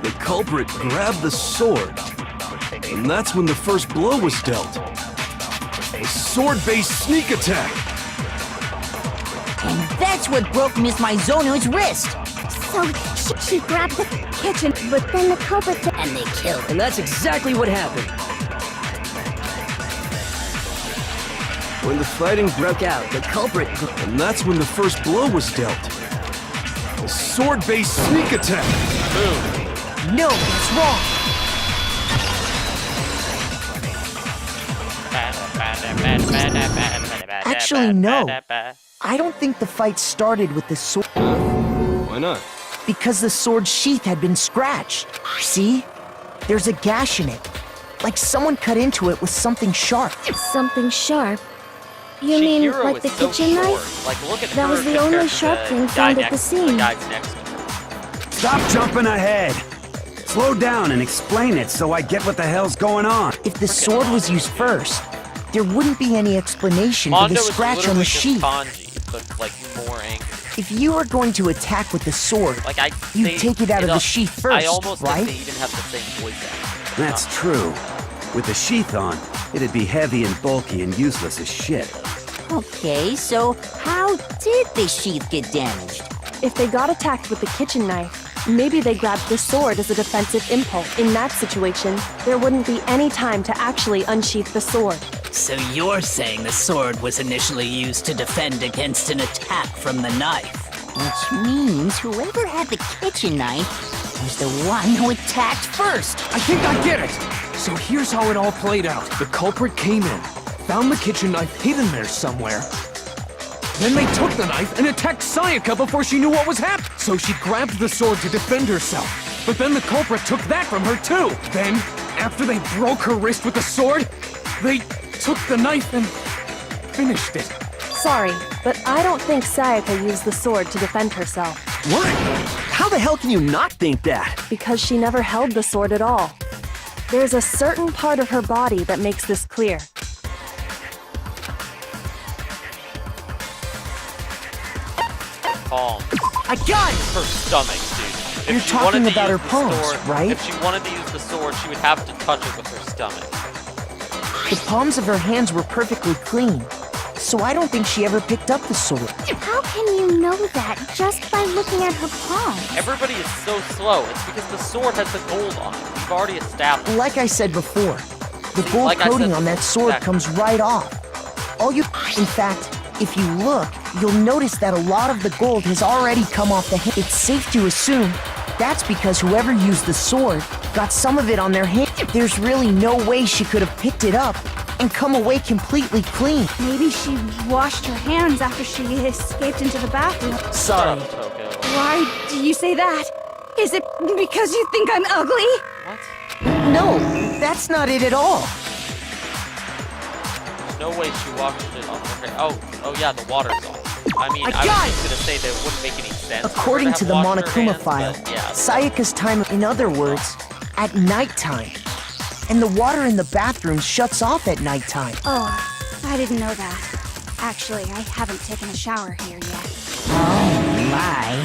the culprit grabbed the sword, and that's when the first blow was dealt. A sword-based sneak attack. And that's what broke Miss Mizono's wrist. So she grabbed the kitchen, but then the culprit took... And they killed her. And that's exactly what happened. When the fighting broke out, the culprit, and that's when the first blow was dealt. A sword-based sneak attack. Boom. No, that's wrong. Actually, no. I don't think the fight started with the sword. Why not? Because the sword sheath had been scratched. See? There's a gash in it. Like someone cut into it with something sharp. Something sharp? You mean Chihiro like is the so kitchen short. knife? Like, look at That her was the compared only to sharp the thing guy found at the next- scene. The guys next to her. Stop jumping ahead. Slow down and explain it so I get what the hell's going on. If the sword was used first, there wouldn't be any explanation for Mondo the is scratch on literally the just sheath. Kanji, but like more angry. If you were going to attack with the sword, Like you'd take it out of the sheath first, I almost right? think they even have the same voice actor. That's true. With the sheath on, it'd be heavy and bulky and useless as shit. Okay, so how did the sheath get damaged? If they got attacked with the kitchen knife, maybe they grabbed the sword as a defensive impulse. In that situation, there wouldn't be any time to actually unsheath the sword. So you're saying the sword was initially used to defend against an attack from the knife? Which means whoever had the kitchen knife was the one who attacked first. I think I get it! So here's how it all played out. The culprit came in, found the kitchen knife hidden there somewhere. Then they took the knife and attacked Sayaka before she knew what was happening. So she grabbed the sword to defend herself. But then the culprit took that from her too. Then, after they broke her wrist with the sword, they took the knife and finished it. Sorry, but I don't think Sayaka used the sword to defend herself. What? How the hell can you not think that? Because she never held the sword at all. There's a certain part of her body that makes this clear. Palms. I got it! Her stomach, dude. If You're she talking wanted to about use her the palms, sword, right? If she wanted to use the sword, she would have to touch it with her stomach. The palms of her hands were perfectly clean, so I don't think she ever picked up the sword. How can you know that just by looking at her palms? Everybody is so slow. It's because the sword has the gold on it. We've already established. Like I said before, the See, gold like I coating said on that sword exactly. comes right off. In fact, if you look, you'll notice that a lot of the gold has already come off the hand. It's safe to assume that's because whoever used the sword got some of it on their hand. There's really no way she could have picked it up and come away completely clean. Maybe she washed her hands after she escaped into the bathroom. Sorry. Why do you say that? Is it because you think I'm ugly? What? No, that's not it at all. There's no way she washed it off her hair. Oh yeah, the water's off. I mean, I was just gonna say that it wouldn't make any sense. According to the Monokuma file, but yeah. Sayaka's time, in other words, at nighttime. And the water in the bathroom shuts off at nighttime. Oh, I didn't know that. Actually, I haven't taken a shower here yet. Oh my.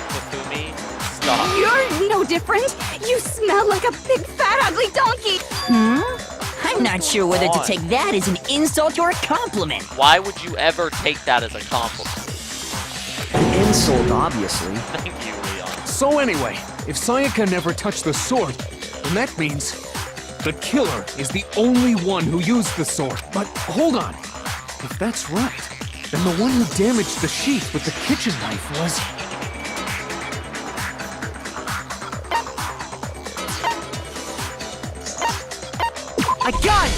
Kafumi, stop. You're no different. You smell like a big fat ugly donkey. I'm not sure whether to take that as an insult or a compliment. Why would you ever take that as a compliment? An insult, obviously. Thank you, Leon. So anyway, if Sayaka never touched the sword, then that means the killer is the only one who used the sword. But hold on. If that's right, then the one who damaged the sheath with the kitchen knife was... I got it!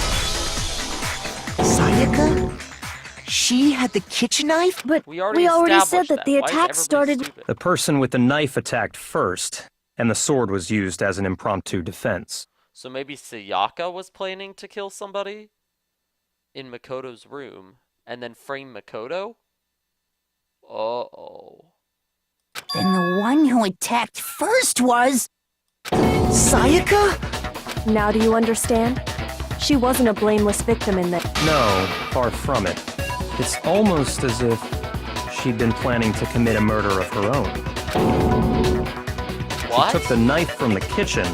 Sayaka? She had the kitchen knife? But we already said that the attack started... The person with the knife attacked first, and the sword was used as an impromptu defense. So maybe Sayaka was planning to kill somebody in Makoto's room and then frame Makoto? Uh-oh. Then the one who attacked first was... Sayaka? Now do you understand? She wasn't a blameless victim in that. No, far from it. It's almost as if she'd been planning to commit a murder of her own. What? She took the knife from the kitchen,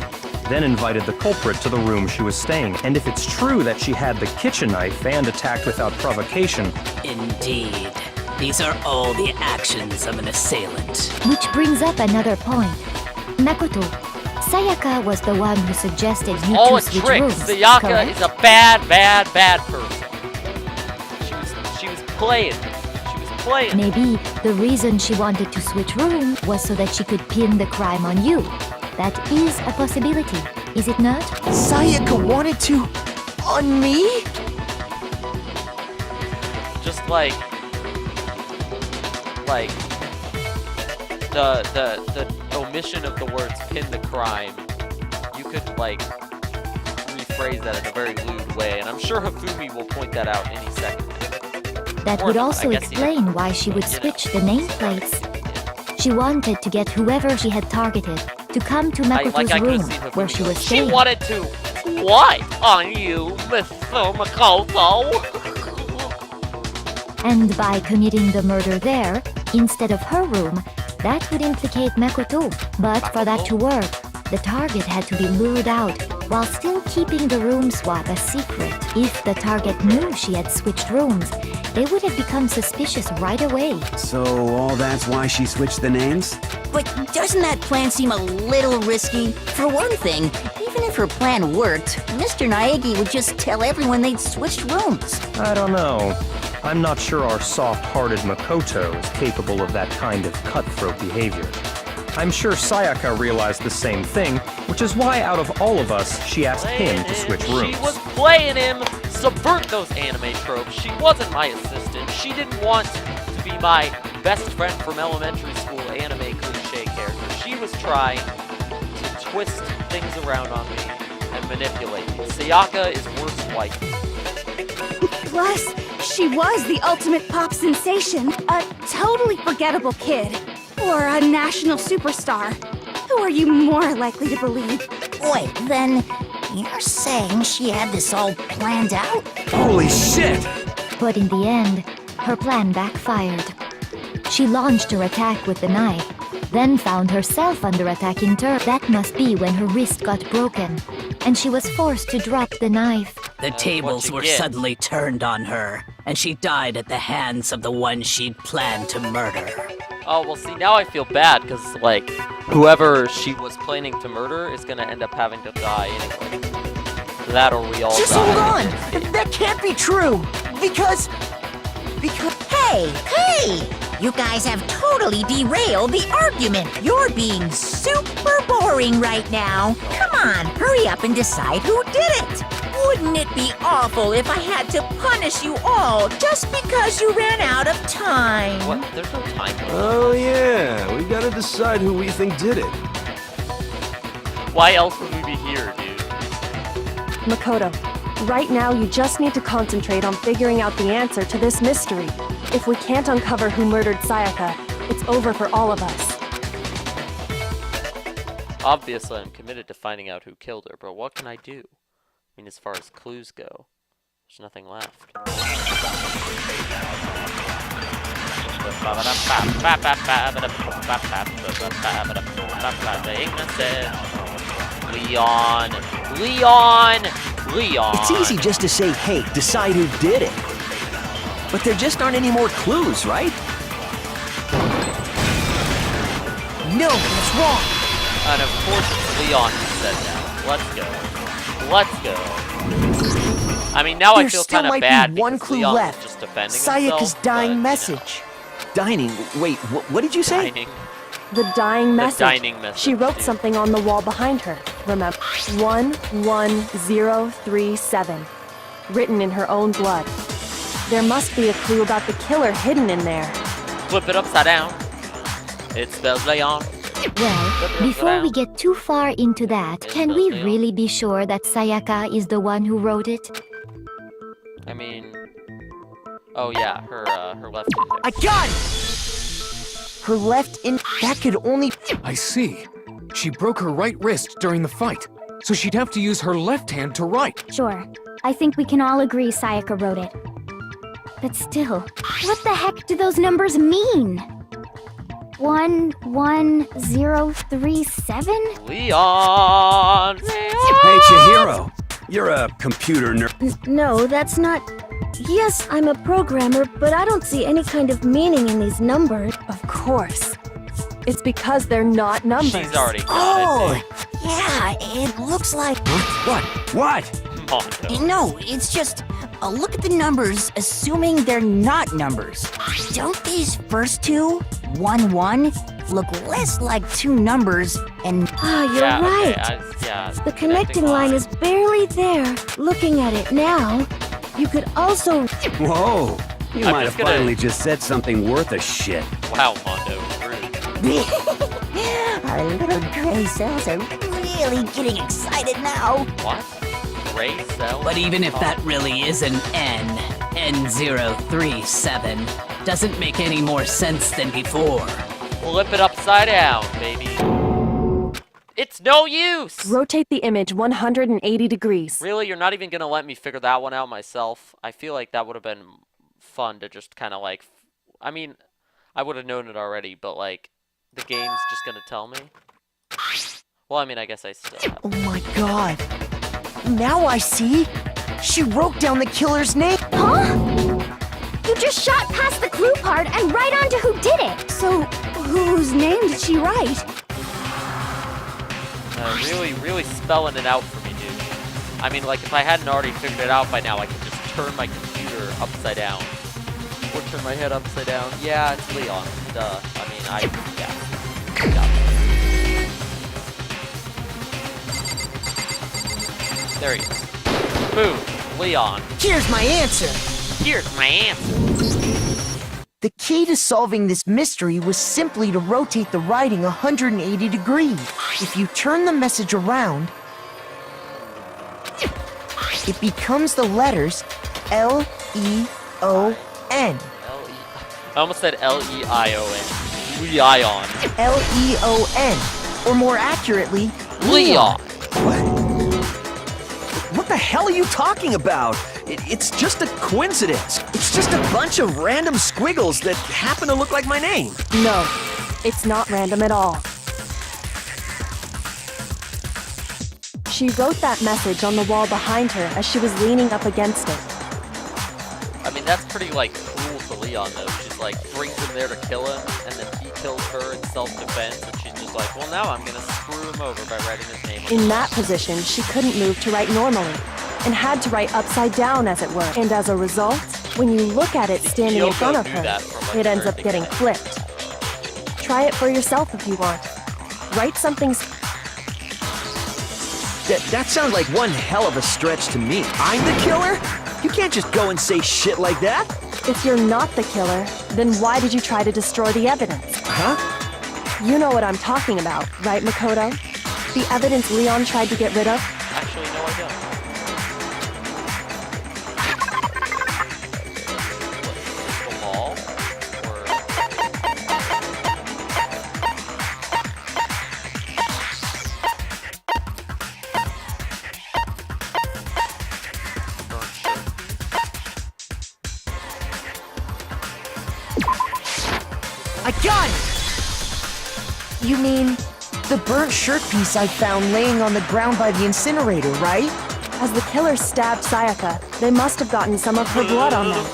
then invited the culprit to the room she was staying. And if it's true that she had the kitchen knife and attacked without provocation... Indeed. These are all the actions of an assailant. Which brings up another point. Makoto, Sayaka was the one who suggested you All two a switch trick. rooms, Sayaka correct? is a bad person. She was playing. She was playing. Maybe the reason she wanted to switch rooms was so that she could pin the crime on you. That is a possibility, is it not? Sayaka wanted to... on me? Just like the omission of the words "pin the crime," you could like rephrase that in a very lewd way, and I'm sure Hifumi will point that out any second. That Or would not, also I guess he explain why she would switch the nameplates. She wanted to get whoever she had targeted to come to Makoto's I could room have seen Hifumi where she go, was She staying. wanted to. What on you, Mr. Makoto? And by committing the murder there, instead of her room, that would implicate Makoto. But for that to work, the target had to be lured out while still keeping the room swap a secret. If the target knew she had switched rooms, they would have become suspicious right away. So all that's why she switched the names? But doesn't that plan seem a little risky? For one thing, even if her plan worked, Mr. Naegi would just tell everyone they'd switched rooms. I don't know. I'm not sure our soft-hearted Makoto is capable of that kind of cutthroat behavior. I'm sure Sayaka realized the same thing, which is why out of all of us, she asked him to switch rooms. She was playing him, subvert those anime tropes. She wasn't my assistant. She didn't want to be my best friend from elementary school anime cliche character. She was trying to twist things around on me and manipulate me. Sayaka is worse like me. Plus, she was the ultimate pop sensation. A totally forgettable kid. Or a national superstar. Who are you more likely to believe? Wait, then you're saying she had this all planned out? Holy shit! But in the end, her plan backfired. She launched her attack with the knife, then found herself under attack in turn. That must be when her wrist got broken, and she was forced to drop the knife. The tables were suddenly turned on her, and she died at the hands of the one she'd planned to murder. Oh, well, see, now I feel bad, because, like, whoever she was planning to murder is going to end up having to die anyway. That or we all Just die. hold on! That can't be true! Because... Hey! You guys have totally derailed the argument. You're being super boring right now. Come on, hurry up and decide who did it. Wouldn't it be awful if I had to punish you all just because you ran out of time? What? There's no time. Oh yeah, we gotta decide who we think did it. Why else would we be here, dude? Makoto, right now you just need to concentrate on figuring out the answer to this mystery. If we can't uncover who murdered Sayaka, it's over for all of us. Obviously, I'm committed to finding out who killed her, but what can I do? I mean, as far as clues go, there's nothing left. Leon! Leon! Leon! It's easy just to say, hey, decide who did it. But there just aren't any more clues, right? No, that's wrong. And of course it's Leon who said that. Let's go. Let's go. I mean, now There I feel still kind of might bad be one because clue Leon left. was just defending Sayaka's himself, dying but, message. Dining? Wait, what did you say? Dining. The dying message. dying message, She wrote dude. something on the wall behind her. Remember? 11037. Written in her own blood. There must be a clue about the killer hidden in there. Flip it upside down. It spells Leon. Well, before we get too far into that, can we really be sure that Sayaka is the one who wrote it? I mean... Oh yeah, her left hand. I got it! Her left in... That could only... I see. She broke her right wrist during the fight, so she'd have to use her left hand to write. Sure. I think we can all agree Sayaka wrote it. But still, what the heck do those numbers mean? 11037? Leon! Hey, Chihiro. You're a computer nerd. No, that's not... Yes, I'm a programmer, but I don't see any kind of meaning in these numbers. Of course. It's because they're not numbers. She's already got Oh, it. yeah, it looks like... What? What? Mondo. No, it's just... look at the numbers, assuming they're not numbers. Don't these first two, 1-1, look less like two numbers and... Ah, you're Yeah, right. okay, yeah, The connecting line is barely there. Looking at it now, you could also... Whoa. You I'm might just have gonna- finally just said something worth a shit. Wow, Mondo, rude. Our little gray cells are really getting excited now. What? Gray cell? But even if that really is an N037, doesn't make any more sense than before. Flip it upside down, baby. It's no use! Rotate the image 180 degrees. Really? You're not even gonna let me figure that one out myself? I feel like that would have been fun to just kind of like... I mean, I would have known it already, but like, the game's just gonna tell me? Well, I mean, I guess I still have. Oh my god. Now I see. She wrote down the killer's name. Huh? You just shot past the clue part and right onto who did it! So, whose name did she write? Really spelling it out for me, dude. I mean, like, if I hadn't already figured it out by now, I could just turn my computer upside down. Or turn my head upside down. Yeah, it's Leon. Duh. I mean, yeah. There he is. Boom. Leon. Here's my answer. Here's my answer. The key to solving this mystery was simply to rotate the writing 180 degrees. If you turn the message around, it becomes the letters L-E-O-N. L-E... I almost said L-E-I-O-N. Leon. L-E-O-N. Or more accurately, Leon. What the hell are you talking about? It's just a coincidence. It's just a bunch of random squiggles that happen to look like my name. No, it's not random at all. She wrote that message on the wall behind her as she was leaning up against it. I mean, that's pretty, like, cruel to Leon, though. She's, like, brings him there to kill him, and then he kills her in self-defense, and she's just like, well, now I'm gonna screw him over by writing his name on In the that position, she couldn't move to write normally, and had to write upside down, as it were. And as a result, when you look at it standing in Yoko front of knew her, that from, like, it the ends very up getting beginning. flipped. Try it for yourself if you want. Write something... That sounds like one hell of a stretch to me. I'm the killer? You can't just go and say shit like that. If you're not the killer, then why did you try to destroy the evidence? Huh? You know what I'm talking about, right, Makoto? The evidence Leon tried to get rid of? Actually, no, I don't. The wall? I got it! You mean the burnt shirt piece I found laying on the ground by the incinerator, right? As the killer stabbed Sayaka, they must have gotten some of her blood on them.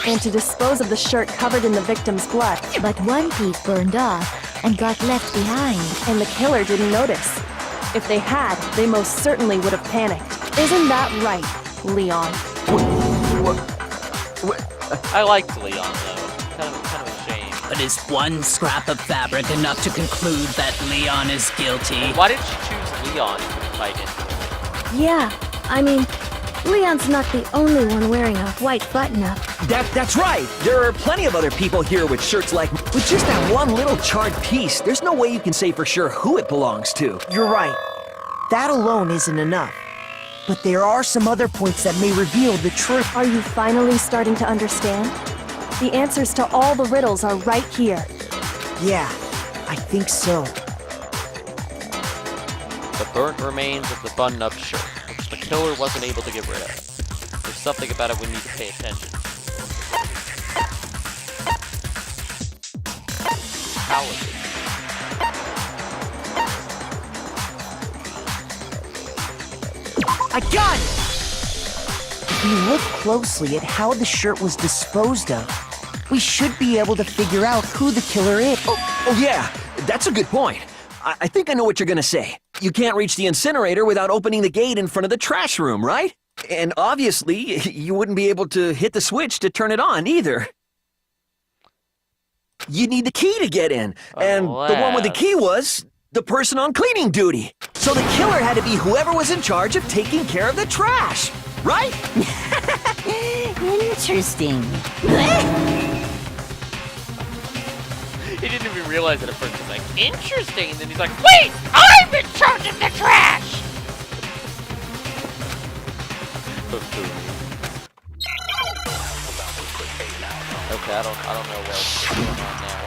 And to dispose of the shirt covered in the victim's blood. But one piece burned off and got left behind. And the killer didn't notice. If they had, they most certainly would have panicked. Isn't that right, Leon? I liked Leon, though. Kind of a shame. But is one scrap of fabric enough to conclude that Leon is guilty? Why did she choose Leon to fight into it? Yeah, I mean, Leon's not the only one wearing a white button-up. That's right. There are plenty of other people here with shirts like... With just that one little charred piece, there's no way you can say for sure who it belongs to. You're right. That alone isn't enough. But there are some other points that may reveal the truth. Are you finally starting to understand? The answers to all the riddles are right here. Yeah, I think so. The burnt remains of the button-up shirt, which the killer wasn't able to get rid of. There's something about it we need to pay attention to. How is it? I got it! If you look closely at how the shirt was disposed of, we should be able to figure out who the killer is. Oh yeah, that's a good point. I think I know what you're gonna say. You can't reach the incinerator without opening the gate in front of the trash room, right? And obviously, you wouldn't be able to hit the switch to turn it on either. You need the key to get in, and the one with the key was the person on cleaning duty. So the killer had to be whoever was in charge of taking care of the trash, right? Interesting. He didn't even realize it at first. He's like, interesting. And then he's like, wait, I'm in charge of the trash! Okay, I don't know what's going on now.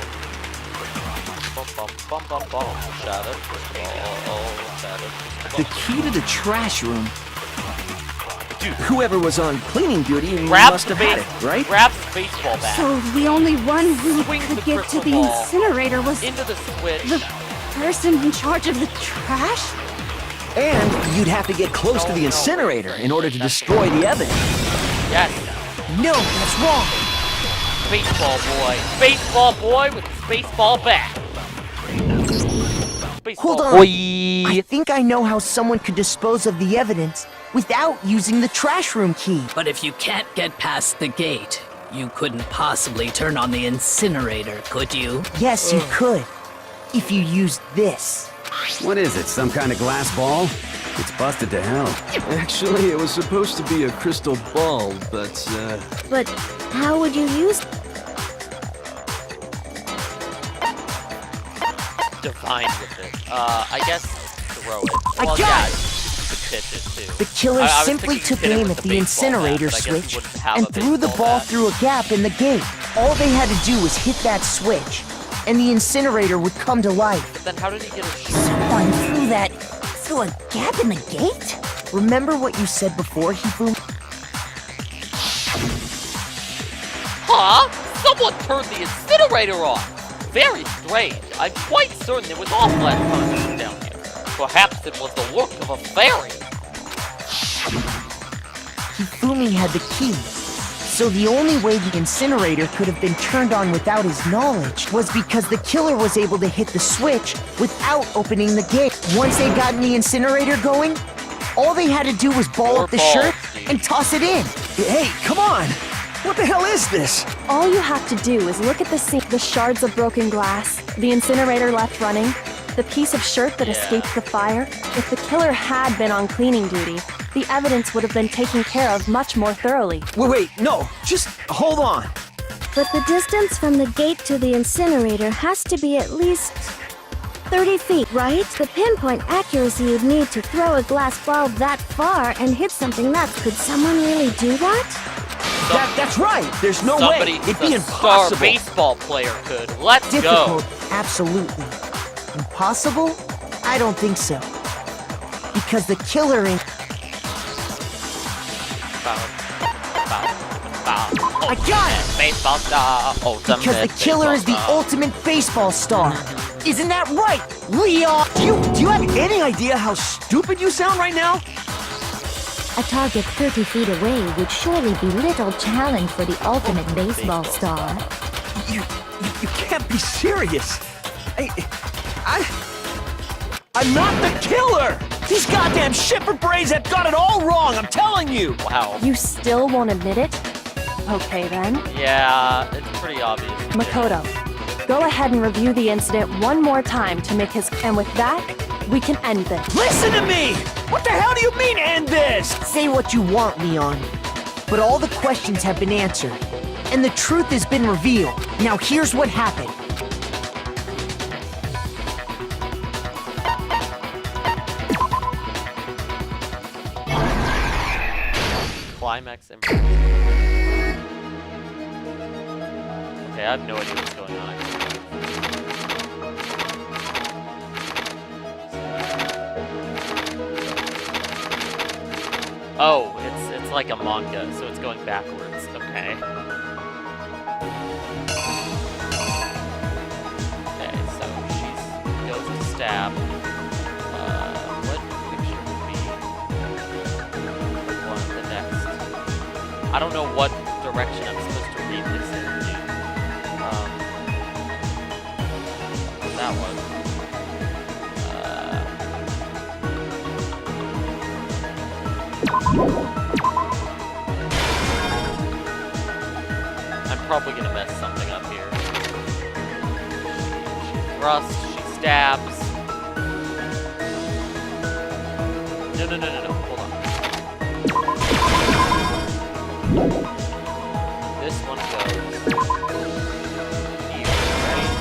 Shadow. Shadow. The key to the trash room. Dude, whoever was on cleaning duty must have had it, right? Grabs the baseball bat. So the only one who Swings could the get to crystal the ball incinerator was into the switch. the person in charge of the trash? And you'd have to get close to the incinerator in order to destroy the evidence. Yes. No, that's wrong. Baseball boy. Baseball boy with his baseball bat. Baseball Hold on. boy. I think I know how someone could dispose of the evidence without using the trash room key. But if you can't get past the gate, you couldn't possibly turn on the incinerator, could you? Yes, you could. If you used this. What is it, some kind of glass ball? It's busted to hell. Actually, it was supposed to be a crystal ball, but, But how would you use... Divine with it. I guess throw it. I Well, got yeah, it. you could pitch it too. The killer I was simply thinking took hit it aim with at the the baseball bat, incinerator but I guess you switch wouldn't have and a threw the baseball ball bat. through a gap in the gate. All they had to do was hit that switch, and the incinerator would come to life. But then how did he get a shot? Someone through a gap in the gate? Remember what you said before, Hifumi? Huh? Someone turned the incinerator on! Very strange. I'm quite certain it was off last time I was down here. Perhaps it was the work of a fairy. Hifumi had the key. So the only way the incinerator could have been turned on without his knowledge was because the killer was able to hit the switch without opening the gate. Once they got the incinerator going, all they had to do was ball More up the balls, shirt dude. and toss it in. Hey, come on! What the hell is this? All you have to do is look at the scene, the shards of broken glass, the incinerator left running, the piece of shirt that escaped the fire. If the killer had been on cleaning duty, the evidence would have been taken care of much more thoroughly. Wait, no, just hold on. But the distance from the gate to the incinerator has to be at least 30 feet, right? The pinpoint accuracy you'd need to throw a glass ball that far and hit something that... Could someone really do that? That's right. There's no Somebody, way. It'd be a star impossible. baseball player could. Let's Difficult, go. absolutely. Impossible? I don't think so. Because the killer ain't... I got it! Baseball star, ultimate Because the killer is the baseball ultimate baseball star. Isn't that right, Leon? Do you have any idea how stupid you sound right now? A target 30 feet away would surely be little challenge for the ultimate baseball star. You can't be serious. I'm not the killer! These goddamn shipper brains have got it all wrong, I'm telling you! Wow. You still won't admit it? Okay then. Yeah, it's pretty obvious. Makoto, go ahead and review the incident one more time to make his... And with that, we can end this. Listen to me! What the hell do you mean, end this? Say what you want, Leon. But all the questions have been answered. And the truth has been revealed. Now here's what happened. Climax and... Okay, I have no idea what's going on. Oh, it's like a manga, so it's going backwards. Okay. Okay, so she goes to stab. What picture would be the next? I don't know what direction I'm supposed to read this into. That one. I'm probably gonna mess something up here. She thrusts, she stabs. No, hold on. This one goes here, right?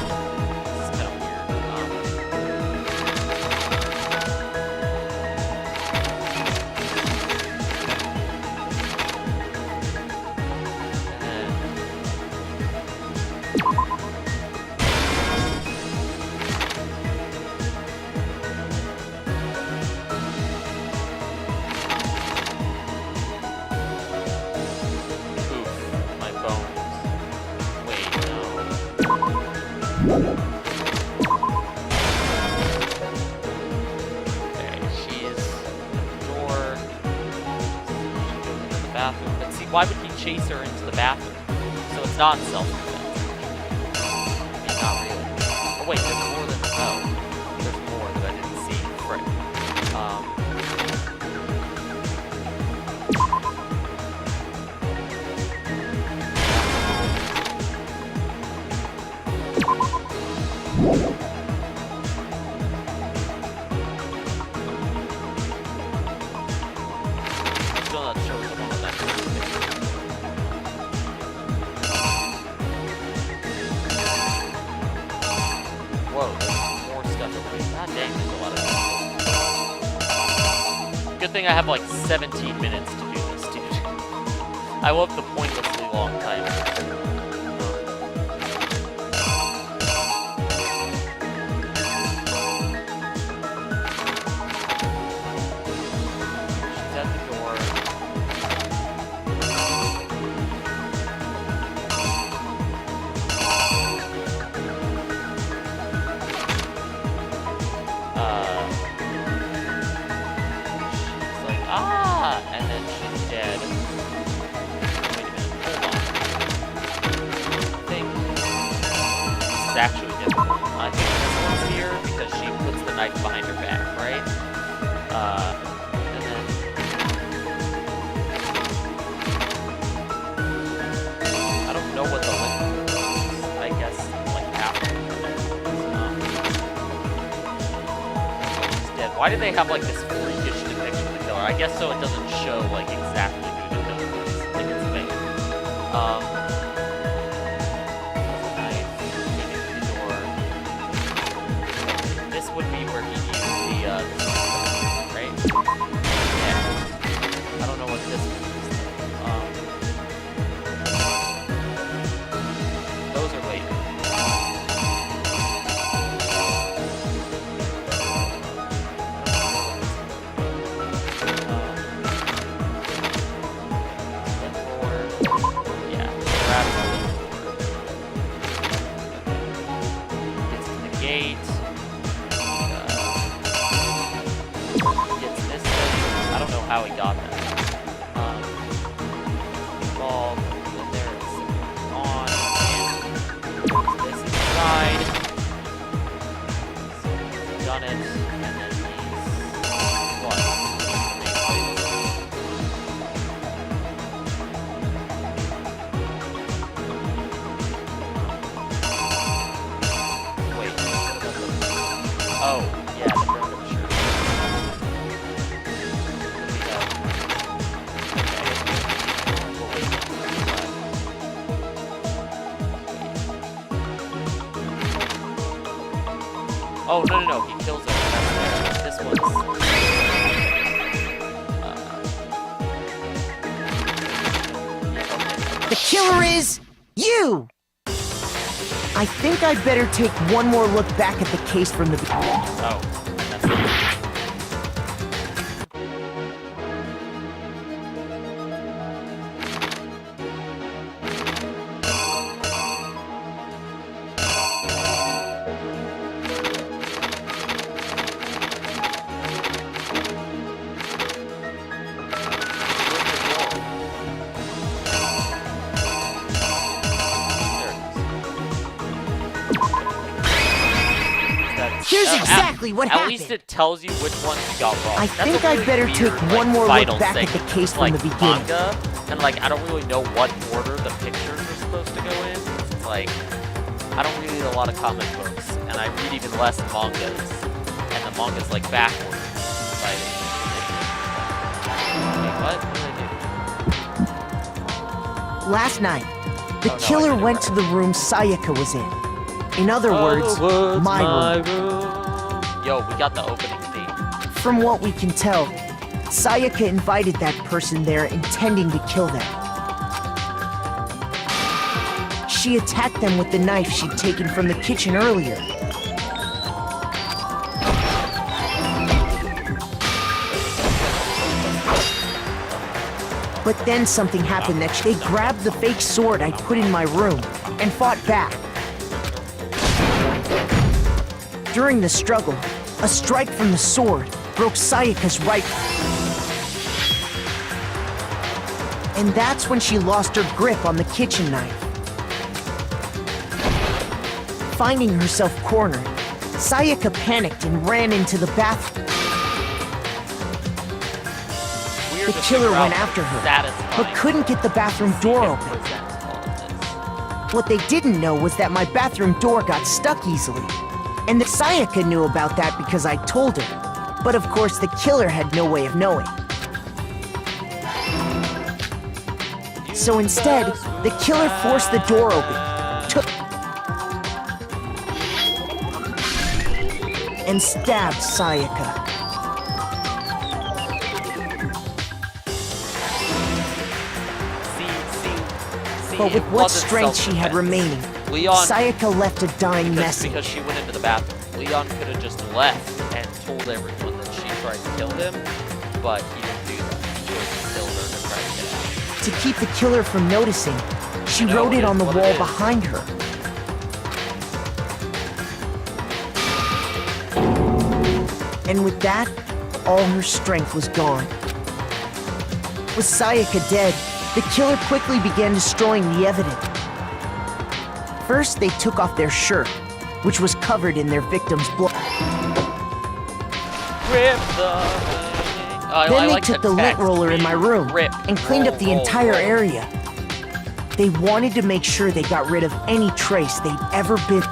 This is kind of bathroom. But see, why would he chase her into the bathroom? So it's not self-defense. I mean, not really. Oh wait, there's more than... Oh. There's more that I didn't see. Frick. Still not sure what the one that Whoa, there's more stuff in there. God dang, there's a lot of stuff. Good thing I have like 17 minutes to do this, dude. I will have the pointlessly long time. She's at the door. She's like, ah! And then she's dead. Wait a minute, hold on. I think this is actually difficult. I think this one's here because she puts the knife behind her back, right? And then... I don't know what the link is. I guess, like, after. She's dead. Why do they have, like, this freakish depiction of the killer? I guess so it doesn't show, like, exactly who the killer is. Like, it's fake. Knife, taking it to the door. This would be where he used the right? Yeah. I don't know what this one is. Those are later. Yeah. how he got that. Ball, and there it's on, and this inside. So he's done it, and then he's what? Wait, oh, yeah, the random shirt. Oh, no, he kills him. This was... The killer is you! I think I'd better take one more look back at the case from the beginning. Oh, that's it. Here's exactly what At happened. least it tells you which ones you got wrong. I That's think a I'd really better weird, take like, one more final look back at thing. the case from Like, the beginning. manga, and like I don't really know what order the pictures are supposed to go in. It's like I don't read a lot of comic books, and I read even less mangas, and the manga's like backwards. Like, wait, what? What did I do? Last night, the Oh, no, I killer did it went to the room Sayaka was in. In other words, my room. Yo, we got the opening theme. From what we can tell, Sayaka invited that person there intending to kill them. She attacked them with the knife she'd taken from the kitchen earlier. But then something happened that they grabbed the fake sword I put in my room and fought back. During the struggle, a strike from the sword broke Sayaka's right. And that's when she lost her grip on the kitchen knife. Finding herself cornered, Sayaka panicked and ran into the bathroom. The killer went after her, but couldn't get the bathroom door open. What they didn't know was that my bathroom door got stuck easily. And that Sayaka knew about that because I told her. But of course, the killer had no way of knowing. So instead, the killer forced the door open, and stabbed Sayaka. But with what strength she had remaining, Leon, Sayaka left a dying message. because she went into the bathroom. Leon could have just left and told everyone that she tried to kill him, but he didn't do that. He just killed her to try to get out. To keep the killer from noticing, she wrote it on the wall behind her. And with that, all her strength was gone. With Sayaka dead, the killer quickly began destroying the evidence. First, they took off their shirt, which was covered in their victim's blood. Then they took the lint roller in my room and cleaned up the entire area. They wanted to make sure they got rid of any trace they'd ever been.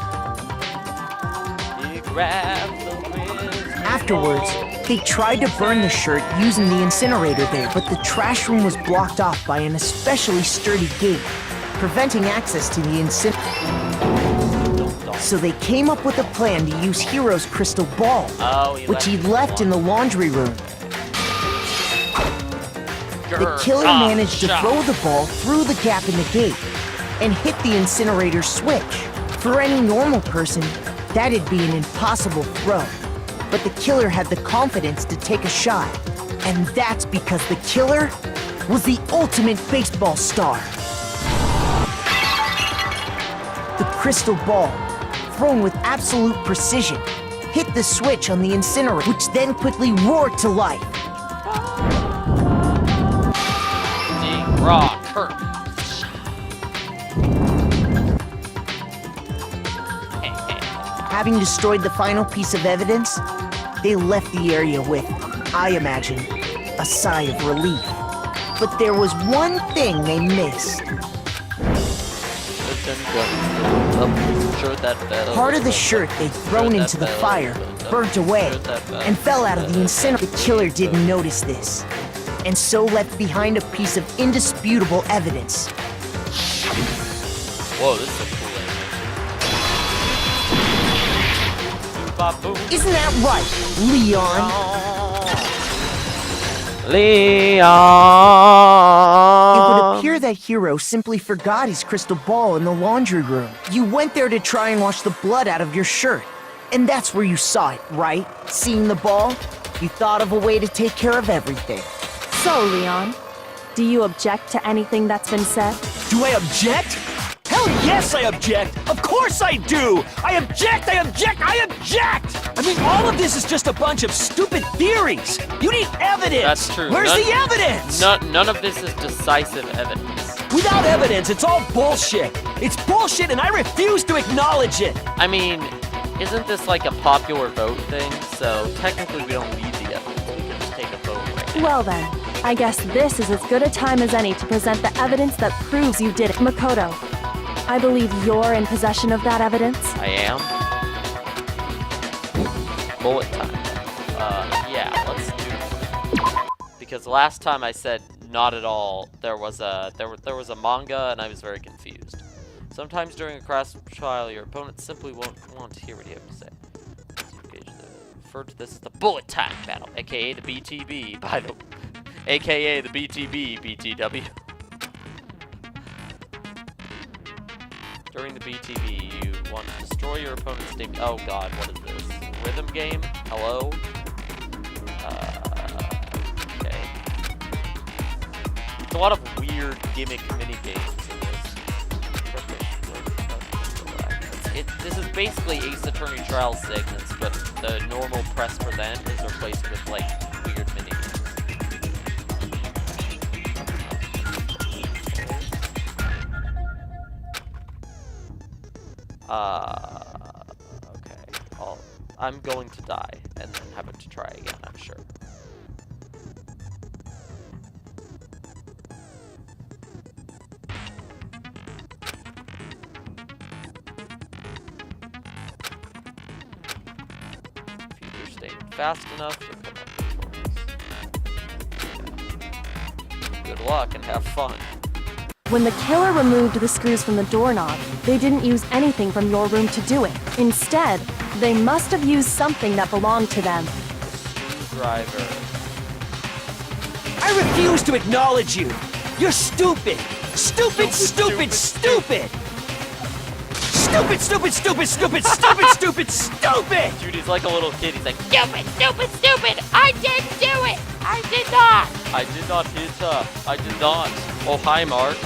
Afterwards, they tried to burn the shirt using the incinerator there, but the trash room was blocked off by an especially sturdy gate, preventing access to the incinerator. So they came up with a plan to use Hero's crystal ball, which he'd left in the laundry room. The killer managed to throw the ball through the gap in the gate and hit the incinerator switch. For any normal person, that'd be an impossible throw. But the killer had the confidence to take a shot. And that's because the killer was the ultimate baseball star. The crystal ball, thrown with absolute precision, hit the switch on the incinerator, which then quickly roared to life. Raw, Kirk. Having destroyed the final piece of evidence, they left the area with, I imagine, a sigh of relief. But there was one thing they missed. Part of the shirt they'd thrown into the fire burnt away and fell out of the incinerator. The killer didn't notice this, and so left behind a piece of indisputable evidence. Whoa, this is a cool thing. Isn't that right, Leon? Leon! It would appear that Hero simply forgot his crystal ball in the laundry room. You went there to try and wash the blood out of your shirt. And that's where you saw it, right? Seeing the ball, you thought of a way to take care of everything. So, Leon, do you object to anything that's been said? Do I object? Hell yes, I object! Of course I do! I object! I object! I object! I mean, all of this is just a bunch of stupid theories! You need evidence! That's true. Where's the evidence? None of this is decisive evidence. Without evidence, it's all bullshit! It's bullshit and I refuse to acknowledge it! I mean, isn't this like a popular vote thing? So technically we don't need the evidence. We can just take a vote right now. Well then, I guess this is as good a time as any to present the evidence that proves you did it. Makoto, I believe you're in possession of that evidence. I am. Bullet time. Yeah, let's do it. Because last time I said not at all, there was a manga and I was very confused. Sometimes during a crash trial, your opponent simply won't want to hear what you have to say. Refer to this as the bullet time battle, aka the BTB, aka the BTB BTW. During the BTB, you want to destroy your opponent's team. Oh god, what is this? Rhythm game? Hello? Okay. There's a lot of weird gimmick mini games in this. This is basically Ace Attorney trial segments, but the normal press present is replaced with like weird mini games. Okay. I'm going to die and then have it to try again, I'm sure. If you're staying fast enough, you'll come up victorious. Good luck and have fun. When the killer removed the screws from the doorknob, they didn't use anything from your room to do it. Instead, they must have used something that belonged to them. Driver. I refuse to acknowledge you! You're stupid! Stupid, stupid, stupid! Stupid, stupid, stupid, stupid, stupid, stupid, stupid! Dude, he's like a little kid. He's like, stupid, stupid, stupid! I didn't do it! I did not! I did not hit her. I did not. Oh, hi, Mark.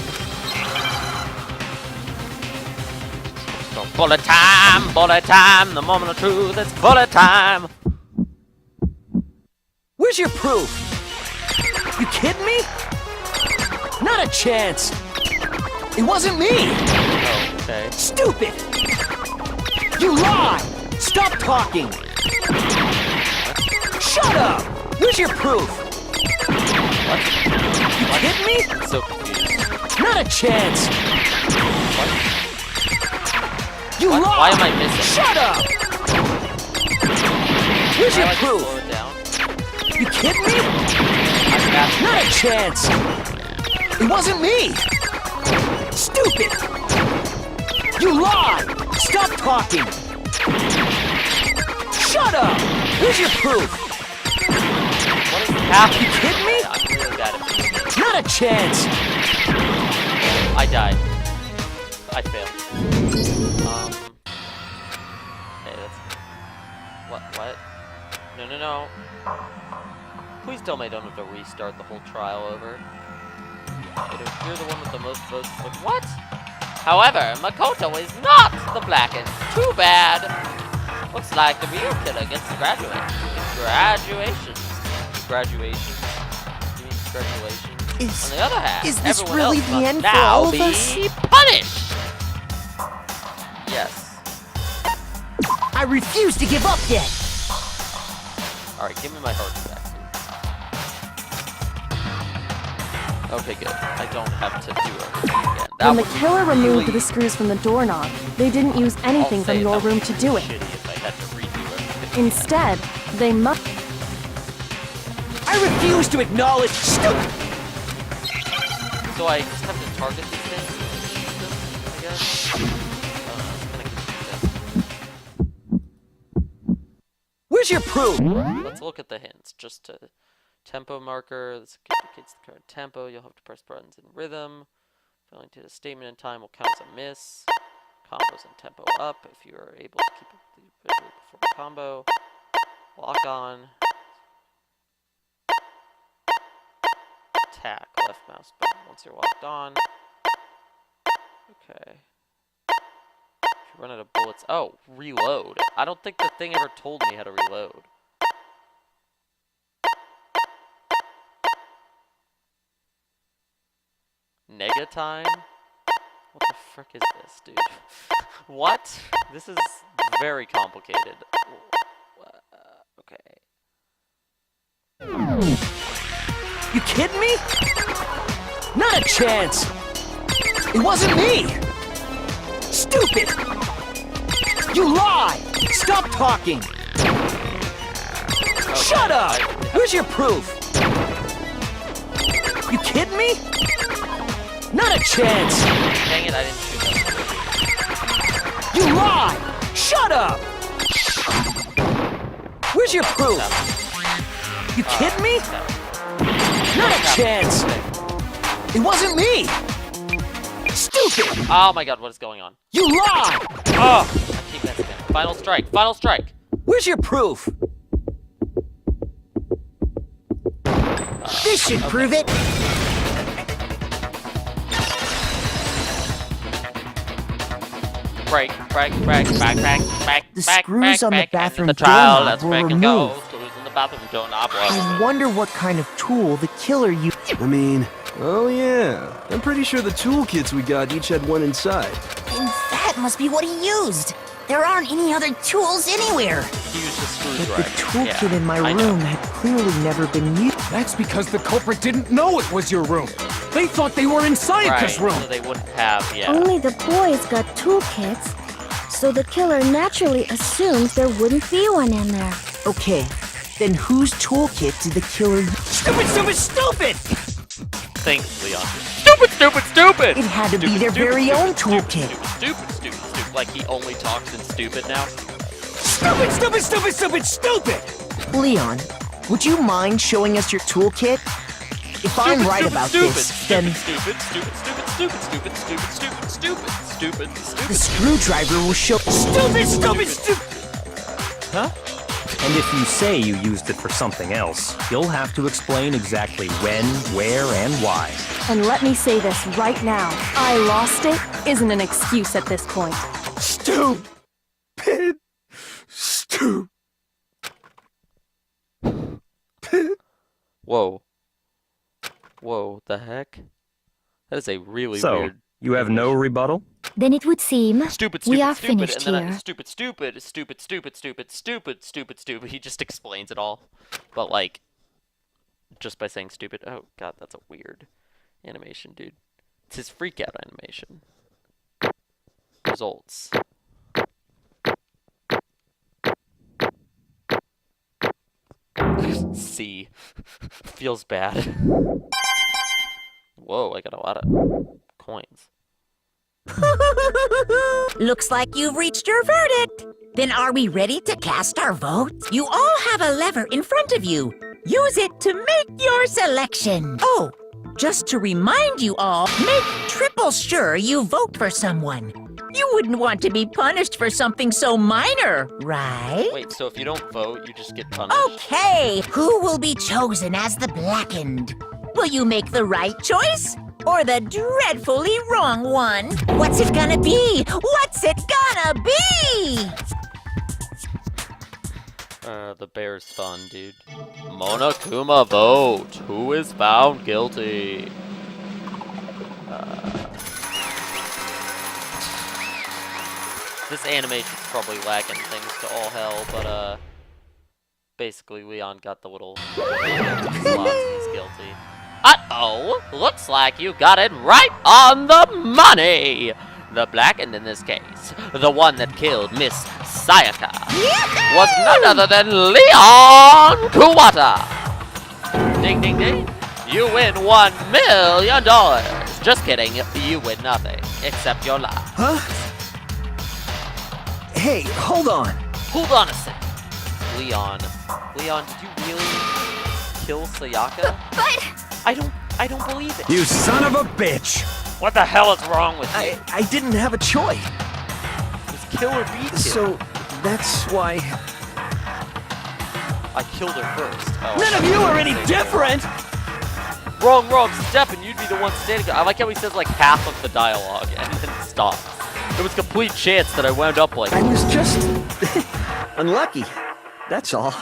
So bullet time, the moment of truth, it's bullet time. Where's your proof? You kidding me? Not a chance! It wasn't me! Oh, okay. Stupid! You lie! Stop talking! Shut up! Where's your proof? What? You kidding me? I'm so confused. Not a chance! What? You lie! Why am I missing? Shut up! Where's your Can I, like, proof? slow it down? You kidding me? Not a chance! It wasn't me! Stupid! You lie! Stop talking! Shut up! Here's your proof! What is happening? You kidding me? I'm really bad at this. Not a chance! I died. I failed. Okay, that's... What? No. Please tell me I don't have to restart the whole trial over. You're the one with the most votes. Like, what? However, Makoto is not the blackest. Too bad. Looks like the real killer gets to graduate. Graduations. Graduation. You mean graduation? On the other hand, is this everyone really else the must end for now all of be us? punished. Yes. I refuse to give up yet. All right, give me my heart back. Okay, good. I don't have to do everything again. That When the would be killer removed really- the screws from the doorknob, they didn't use anything I'll from say your that would room be to do it. shitty if I had to redo everything. Instead, they must. I refuse to acknowledge. Stupid! So I just have to target these things and shoot them, I guess? I don't know, it's kinda confusing. Where's your proof? Let's look at the hints. Just to tempo marker, this indicates the current tempo. You'll have to press buttons in rhythm. Failing to hit a statement in time will count as a miss. Combos and tempo up if you are able to keep up the visual before a combo. Lock on. Attack, left mouse button once you're locked on. Okay. If you run out of bullets. Oh, reload. I don't think the thing ever told me how to reload. Nega time? What the frick is this, dude? What? This is very complicated. Okay. You kidding me? Not a chance. It wasn't me. Stupid. You lie. Stop talking. Okay, Shut up. Where's your proof? You kidding me? Not a chance. Dang it, I didn't shoot that. You lie. Shut up. Where's your proof? You kidding me? Not a chance. It wasn't me. Stupid. Oh my god, what is going on? You lie. Oh, I keep messing up. Final strike, final strike. Where's your proof? This should prove it. Break, The screws on the bathroom the trial, doorknob let's were break and go. removed. Screws in the bathroom doorknob I wonder what kind of tool the killer used. I mean, Oh yeah, I'm pretty sure the toolkits we got each had one inside. And that must be what he used. There aren't any other tools anywhere. He used a But screwdriver. the toolkit Yeah, in my I know. room had clearly never been used. That's because the culprit didn't know it was your room. They thought they were in Sayaka's Right, room. so they wouldn't have, yeah. Only the boys got toolkits, so the killer naturally assumed there wouldn't be one in there. Okay, then whose toolkit did the killer use? Stupid, stupid, stupid! Thanks, Leon. Stupid, stupid, stupid! It had to be their Stupid, very stupid, own stupid, toolkit. Stupid. Like he only talks in stupid now? Stupid, stupid, stupid, stupid, stupid! Leon, would you mind showing us your toolkit? If I'm Stupid, right stupid, about stupid, this, then Stupid. the screwdriver will show. Stupid, stupid, stupid! Huh? And if you say you used it for something else, you'll have to explain exactly when, where, and why. And let me say this right now. I lost it isn't an excuse at this point. Stupid. Stupid. Whoa, the heck? That is a really So, weird... you have no rebuttal? Then it would seem Stupid, we are stupid, finished and then here. stupid. He just explains it all. But like, just by saying stupid. Oh god, that's a weird animation, dude. It's his freak out animation. Results. C. Feels bad. Whoa, I got a lot of coins. Looks like you've reached your verdict. Then are we ready to cast our votes? You all have a lever in front of you. Use it to make your selection. Oh, just to remind you all, make triple sure you vote for someone. You wouldn't want to be punished for something so minor, right? Wait, so if you don't vote, you just get punished? Okay, who will be chosen as the blackened? Will you make the right choice? Or the dreadfully wrong one? What's it gonna be? What's it gonna be? The bear's fun, dude. Monokuma vote. Who is found guilty? This animation's probably lacking things to all hell, but basically Leon got the little slots. He's guilty. Uh-oh! Looks like you got it right on the money! The blackened in this case, the one that killed Miss Sayaka, was none other than Leon Kuwata! Ding ding ding! You win $1 million! Just kidding, you win nothing, except your life. Huh? Hey, hold on. Hold on a sec. Leon, did you really kill Sayaka? But I don't believe it. You son of a bitch! What the hell is wrong with you? I didn't have a choice. It was kill or be killed. So, that's why... I killed her first. Oh, None of you are any different! Wrong, Stefan, you'd be the one standing there. I like how he says like half of the dialogue and then stops. It was complete chance that I wound up like... I was just... unlucky. That's all.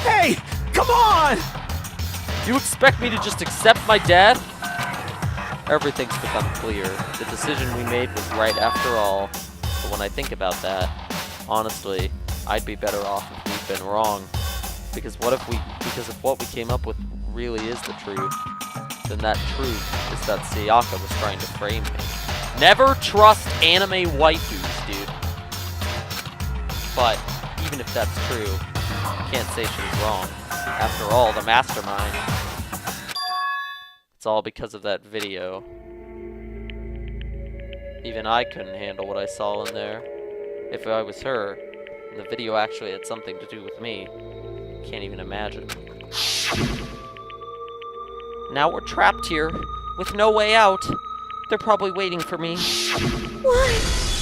Hey, come on! You expect me to just accept my death? Everything's become clear. The decision we made was right after all. But when I think about that, honestly, I'd be better off if we'd been wrong. Because if what we came up with really is the truth, then that truth is that Sayaka was trying to frame me. Never trust anime waifus, dude. But even if that's true, you can't say she was wrong. After all, the mastermind. It's all because of that video. Even I couldn't handle what I saw in there. If I was her, and the video actually had something to do with me, can't even imagine. Now we're trapped here, with no way out. They're probably waiting for me. Why?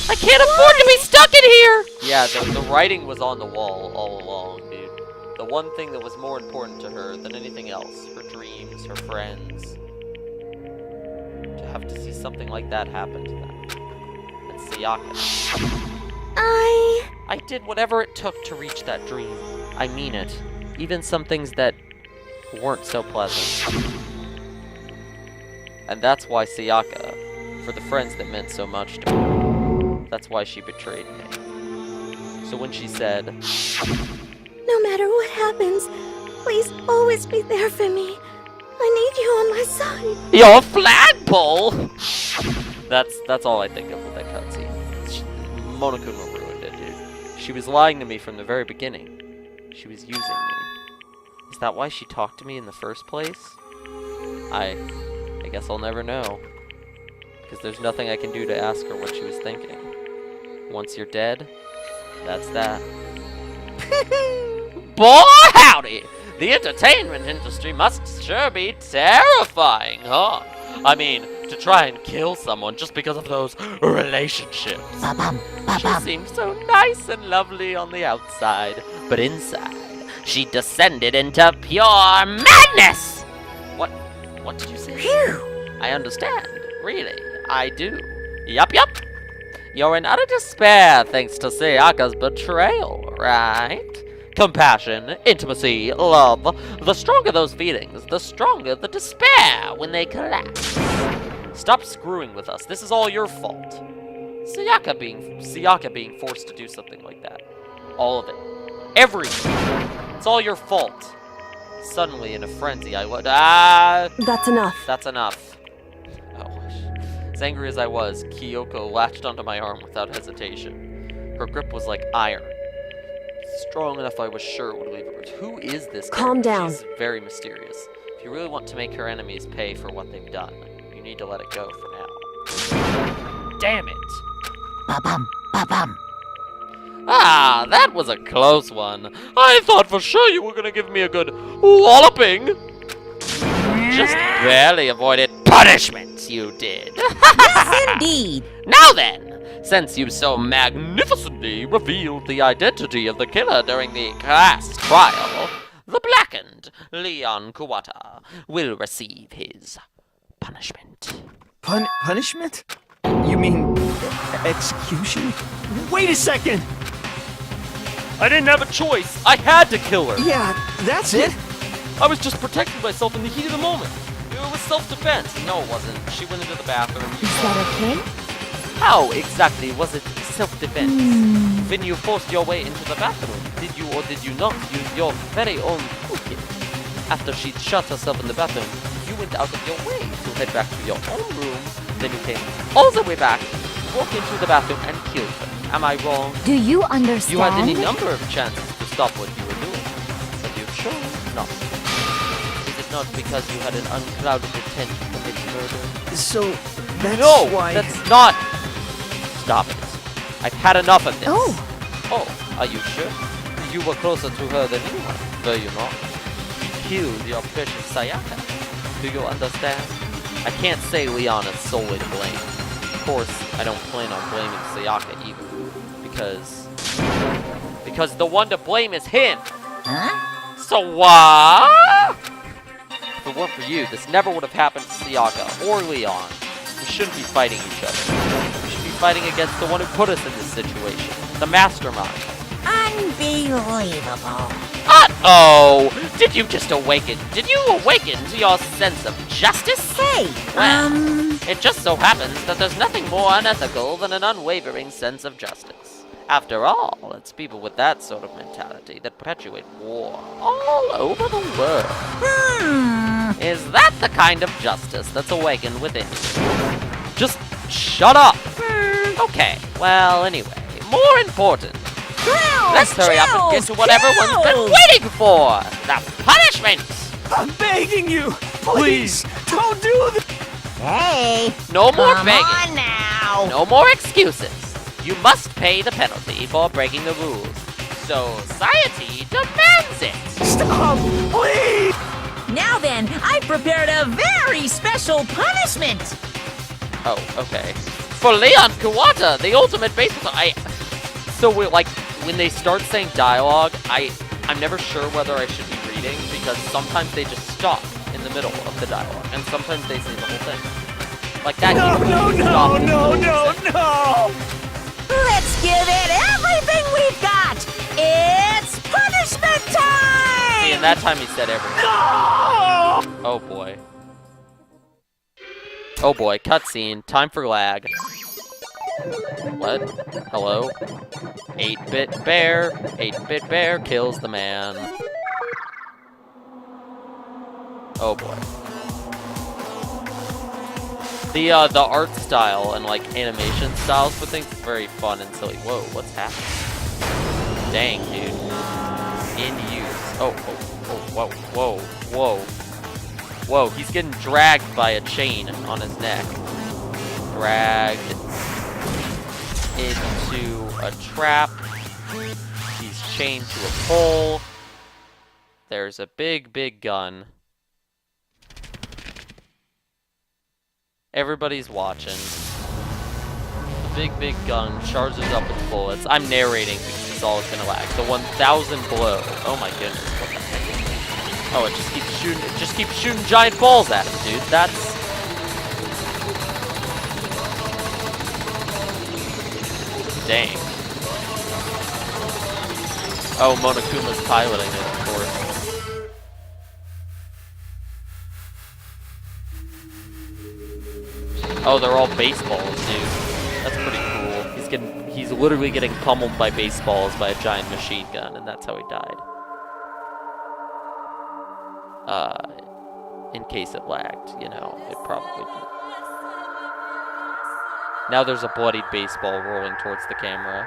I can't afford to be stuck in here! Yeah, the writing was on the wall all along, dude. The one thing that was more important to her than anything else, her dreams, her friends. To have to see something like that happen to them. And Sayaka. I did whatever it took to reach that dream. I mean it. Even some things that weren't so pleasant. And that's why Sayaka, for the friends that meant so much to her, that's why she betrayed me. So when she said, No matter what happens, please always be there for me. I need you on my side. Your flagpole! That's all I think of with that cutscene. Monokuma ruined it, dude. She was lying to me from the very beginning. She was using me. Is that why she talked to me in the first place? I guess I'll never know. Because there's nothing I can do to ask her what she was thinking. Once you're dead, that's that. Boy, howdy! The entertainment industry must sure be terrifying, huh? I mean, to try and kill someone just because of those relationships. She seems so nice and lovely on the outside, but inside, she descended into pure madness! What did you say? Phew! I understand. Really, I do. Yup. You're in utter despair thanks to Sayaka's betrayal, right? Compassion, intimacy, love. The stronger those feelings, the stronger the despair when they collapse. Stop screwing with us. This is all your fault. Sayaka being forced to do something like that. All of it. Everything. It's all your fault. Suddenly, in a frenzy, That's enough. That's enough. Oh, as angry as I was, Kyoko latched onto my arm without hesitation. Her grip was like iron. Strong enough I was sure it would leave her. Who is this girl? Calm down. She's very mysterious. If you really want to make her enemies pay for what they've done, you need to let it go for now. Damn it! Ba-bum, ba-bum. Ah, that was a close one. I thought for sure you were gonna give me a good walloping. Just barely avoided punishment, you did. Yes, indeed. Now then, since you so magnificently revealed the identity of the killer during the class trial, the blackened Leon Kuwata will receive his punishment. Punishment? You mean execution? Wait a second! I didn't have a choice. I had to kill her. Yeah, that's it. I was just protecting myself in the heat of the moment. It was self-defense. No, it wasn't. She went into the bathroom. Is that okay? How exactly was it self-defense? When you forced your way into the bathroom, did you or did you not use your very own toolkit? After she shut herself in the bathroom, you went out of your way to head back to your own room. Then you came all the way back, walked into the bathroom, and killed her. Am I wrong? Do you understand? You had any number of chances to stop what you were doing, but you chose not. Is it not because you had an unclouded intent to commit murder? So, that's No, why... that's not... Stop it. I've had enough of this. Oh. Oh, are you sure? You were closer to her than anyone, were you not? You killed your precious Sayaka. Do you understand? I can't say Leon is solely to blame. Of course, I don't plan on blaming Sayaka either. Because the one to blame is him! Huh? So what? If it weren't for you, this never would have happened to Sayaka or Leon. We shouldn't be fighting each other. We should be fighting against the one who put us in this situation. The mastermind. Unbelievable. Uh-oh! Did you just awaken? Did you awaken to your sense of justice? Hey, Well, it just so happens that there's nothing more unethical than an unwavering sense of justice. After all, it's people with that sort of mentality that perpetuate war all over the world. Is that the kind of justice that's awakened within you? Just shut up! Okay, well, anyway, more important. Let's hurry up and get to what everyone's been waiting for! The punishment! I'm begging you! Please, don't do this! Hey, No more come begging. on now. No more excuses. You must pay the penalty for breaking the rules. Society demands it! Stop! Please! Now then, I've prepared a very special punishment. Oh, okay. For Leon Kuwata, the ultimate baseball... So, when they start saying dialogue, I'm never sure whether I should be reading, because sometimes they just stop in the middle of the dialogue, and sometimes they say the whole thing. Like that. No! Let's give it everything we've got. It's punishment time. See, and that time he said everything. Oh boy. Oh boy, cutscene. Time for lag. What? Hello? 8-bit bear. 8-bit bear kills the man. Oh boy. The art style and animation styles for things is very fun and silly. Whoa, what's happening? Dang, dude. In use. Oh, whoa. Whoa, he's getting dragged by a chain on his neck. Dragged into a trap. He's chained to a pole. There's a big gun. Everybody's watching. The big gun charges up with bullets. I'm narrating because it's all gonna lag. The 1,000 blow. Oh my goodness, what the heck? Oh, it just keeps shooting giant balls at him, dude. That's... Dang. Oh, Monokuma's piloting it, of course. Oh, they're all baseballs, dude. That's pretty cool. He's literally getting pummeled by baseballs by a giant machine gun, and that's how he died. In case it lagged, you know, it probably did. Now there's a bloodied baseball rolling towards the camera.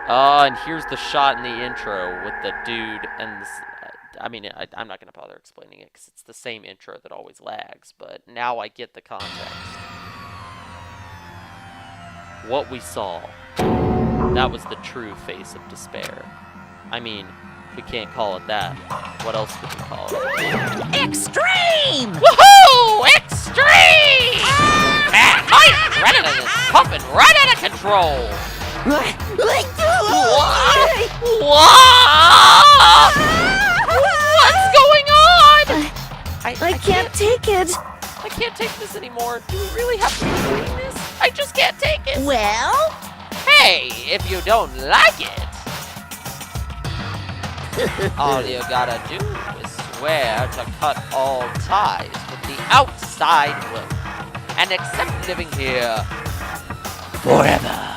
And here's the shot in the intro with the dude and this, I'm not going to bother explaining it because it's the same intro that always lags, but now I get the context. What we saw, that was the true face of despair. I mean, we can't call it that. What else could we call it? Extreme! Woohoo! Extreme! Man, my adrenaline is pumping right out of control! Like What's going on? I can't take it. I can't take this anymore. Do we really have to be doing this? I just can't take it. Well, Hey, if you don't like it, All you gotta do is swear to cut all ties with the outside world and accept living here forever.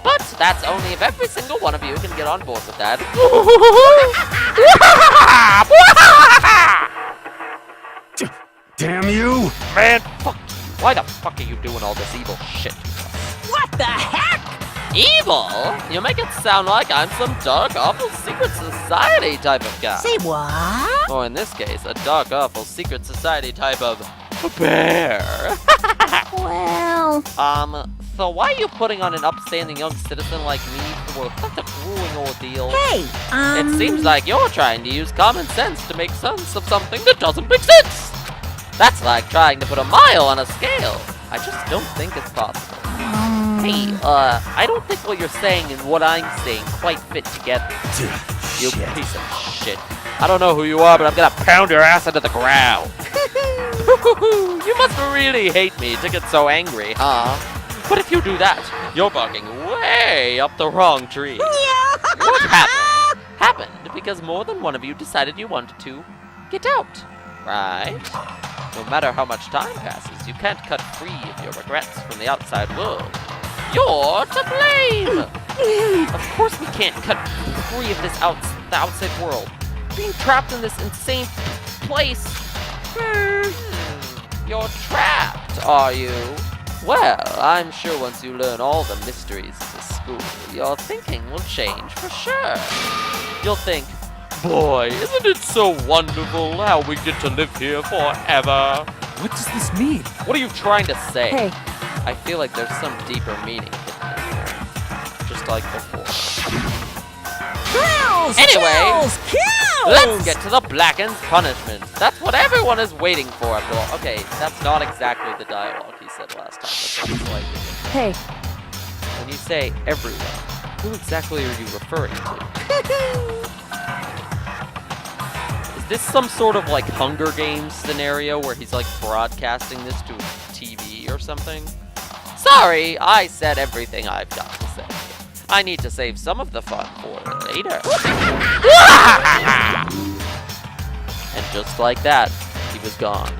But that's only if every single one of you can get on board with that. Damn you! Man, fuck you. Why the fuck are you doing all this evil shit? What the heck? Evil? You make it sound like I'm some dark, awful secret society type of guy. Say what? Or in this case, a dark, awful secret society type of bear. Well, So why are you putting on an upstanding young citizen like me for such a grueling ordeal? Hey, It seems like you're trying to use common sense to make sense of something that doesn't make sense. That's like trying to put a mile on a scale. I just don't think it's possible. Hey, I don't think what you're saying and what I'm saying quite fit together. You piece of shit. I don't know who you are, but I'm gonna pound your ass into the ground. You must really hate me to get so angry, huh? But if you do that, you're barking way up the wrong tree. What happened? Happened because more than one of you decided you wanted to get out, right? No matter how much time passes, you can't cut free of your regrets from the outside world. You're to blame! Of course we can't cut free of this the outside world. Being trapped in this insane place. You're trapped, are you? Well, I'm sure once you learn all the mysteries of this school, your thinking will change for sure. You'll think, boy, isn't it so wonderful how we get to live here forever? What does this mean? What are you trying to say? Hey. I feel like there's some deeper meaning hidden in there. Just like before. Kills! Anyway, Kills! Kills! let's get to the Blacken's punishment. That's what everyone is waiting for after all. Okay, that's not exactly the dialogue he said last time. But like Hey, when you say everyone, who exactly are you referring to? Is this some sort of like Hunger Games scenario where he's like broadcasting this to TV or something? Sorry, I said everything I've got to say. I need to save some of the fun for later. And just like that, he was gone.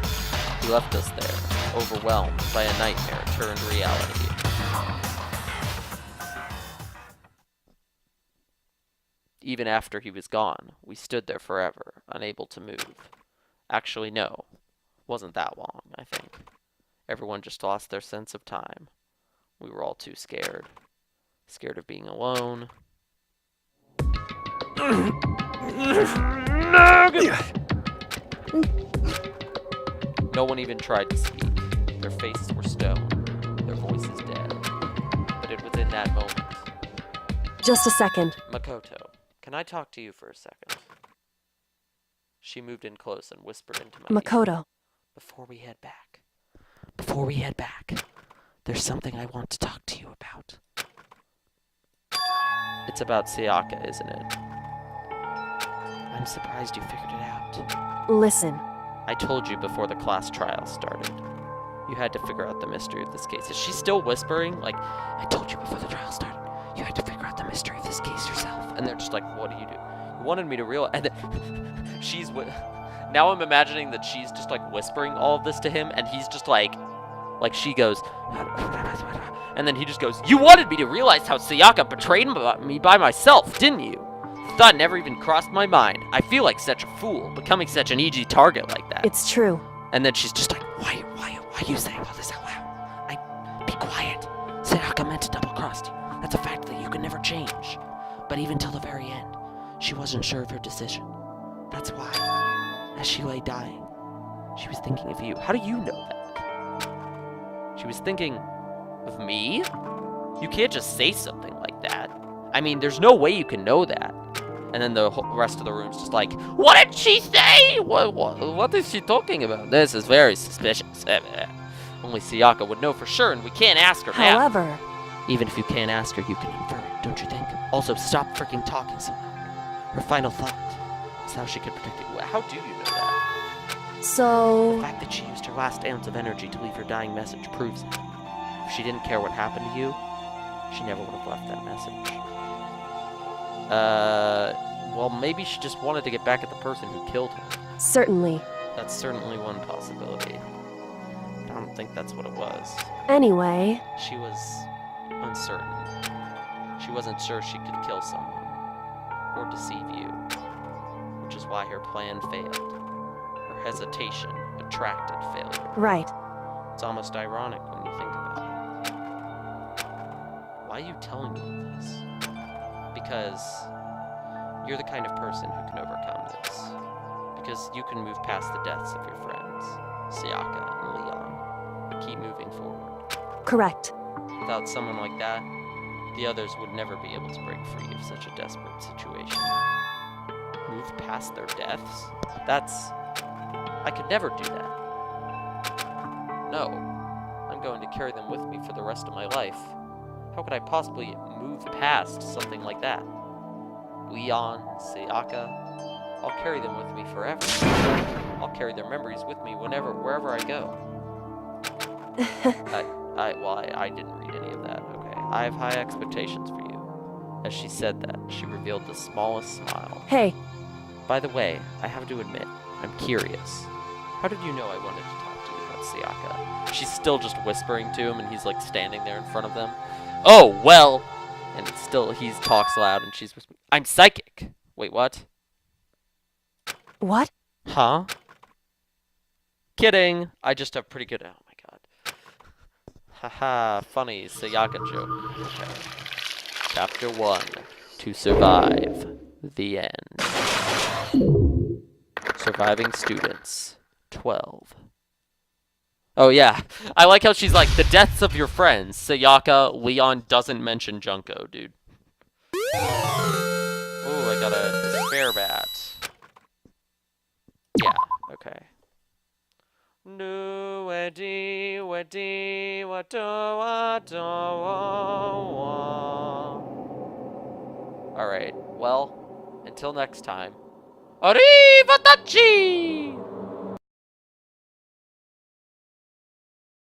He left us there, overwhelmed by a nightmare turned reality. Even after he was gone, we stood there forever, unable to move. Actually, no. Wasn't that long, I think. Everyone just lost their sense of time. We were all too scared. Scared of being alone. No one even tried to speak. Their faces were stone, their voices dead. But it was in that moment. just a second. Makoto, can I talk to you for a second? She moved in close and whispered into my ear. Makoto. Before we head back, there's something I want to talk to you about. It's about Sayaka, isn't it? I'm surprised you figured it out. Listen. I told you before the class trial started. You had to figure out the mystery of this case. Is she still whispering? Like, I told you before the trial started. You had to figure out the mystery of this case yourself. And they're just like, what do you do? You wanted me to realize... And then she's... Now I'm imagining that she's just like whispering all of this to him, and he's just like she goes, and then he just goes, you wanted me to realize how Sayaka betrayed me by myself, didn't you? Thought never even crossed my mind. I feel like such a fool, becoming such an easy target like that. It's true. And then she's just like, why are you saying all this out loud? Be quiet. Sayaka meant to double-cross you. That's a fact that you can never change. But even till the very end, she wasn't sure of her decision. That's why, as she lay dying, she was thinking of you. How do you know that? She was thinking of me? You can't just say something like that. I mean, there's no way you can know that. And then the rest of the room's just like, what did she say? What is she talking about? This is very suspicious. Only Sayaka would know for sure, and we can't ask her now. However... Even if you can't ask her, you can infer it, don't you think? Also, stop freaking talking so loud. Her final thought is how she could protect you. How do you know that? So... The fact that she used her last ounce of energy to leave her dying message proves it. If she didn't care what happened to you, she never would have left that message. Well, maybe she just wanted to get back at the person who killed him. Certainly. That's certainly one possibility. I don't think that's what it was. Anyway, She was uncertain. She wasn't sure she could kill someone or deceive you, which is why her plan failed. Her hesitation attracted failure. right. It's almost ironic when you think about it. Why are you telling me all this? Because you're the kind of person who can overcome this. Because you can move past the deaths of your friends, Sayaka and Leon, and keep moving forward. Correct. Without someone like that, the others would never be able to break free of such a desperate situation. Move past their deaths? I could never do that. No. I'm going to carry them with me for the rest of my life. How could I possibly move past something like that? Leon, Sayaka, I'll carry them with me forever. I'll carry their memories with me wherever I go. I didn't read any of that, okay. I have high expectations for you. As she said that, she revealed the smallest smile. Hey, By the way, I have to admit, I'm curious. How did you know I wanted to talk to you about Sayaka? She's still just whispering to him, and he's like standing there in front of them. Oh, well! And it's still, he talks loud, and she's whispering, I'm psychic! Wait, what? what? Huh? Kidding! I just have pretty good, oh my god. Haha, funny Sayaka joke. Okay. Chapter 1. To survive. The end. Surviving students. 12. Oh yeah, I like how she's like, the deaths of your friends. Sayaka, Leon doesn't mention Junko, dude. Oh, I got a despair bat. Yeah, okay. Alright, well, until next time. Arrivederci!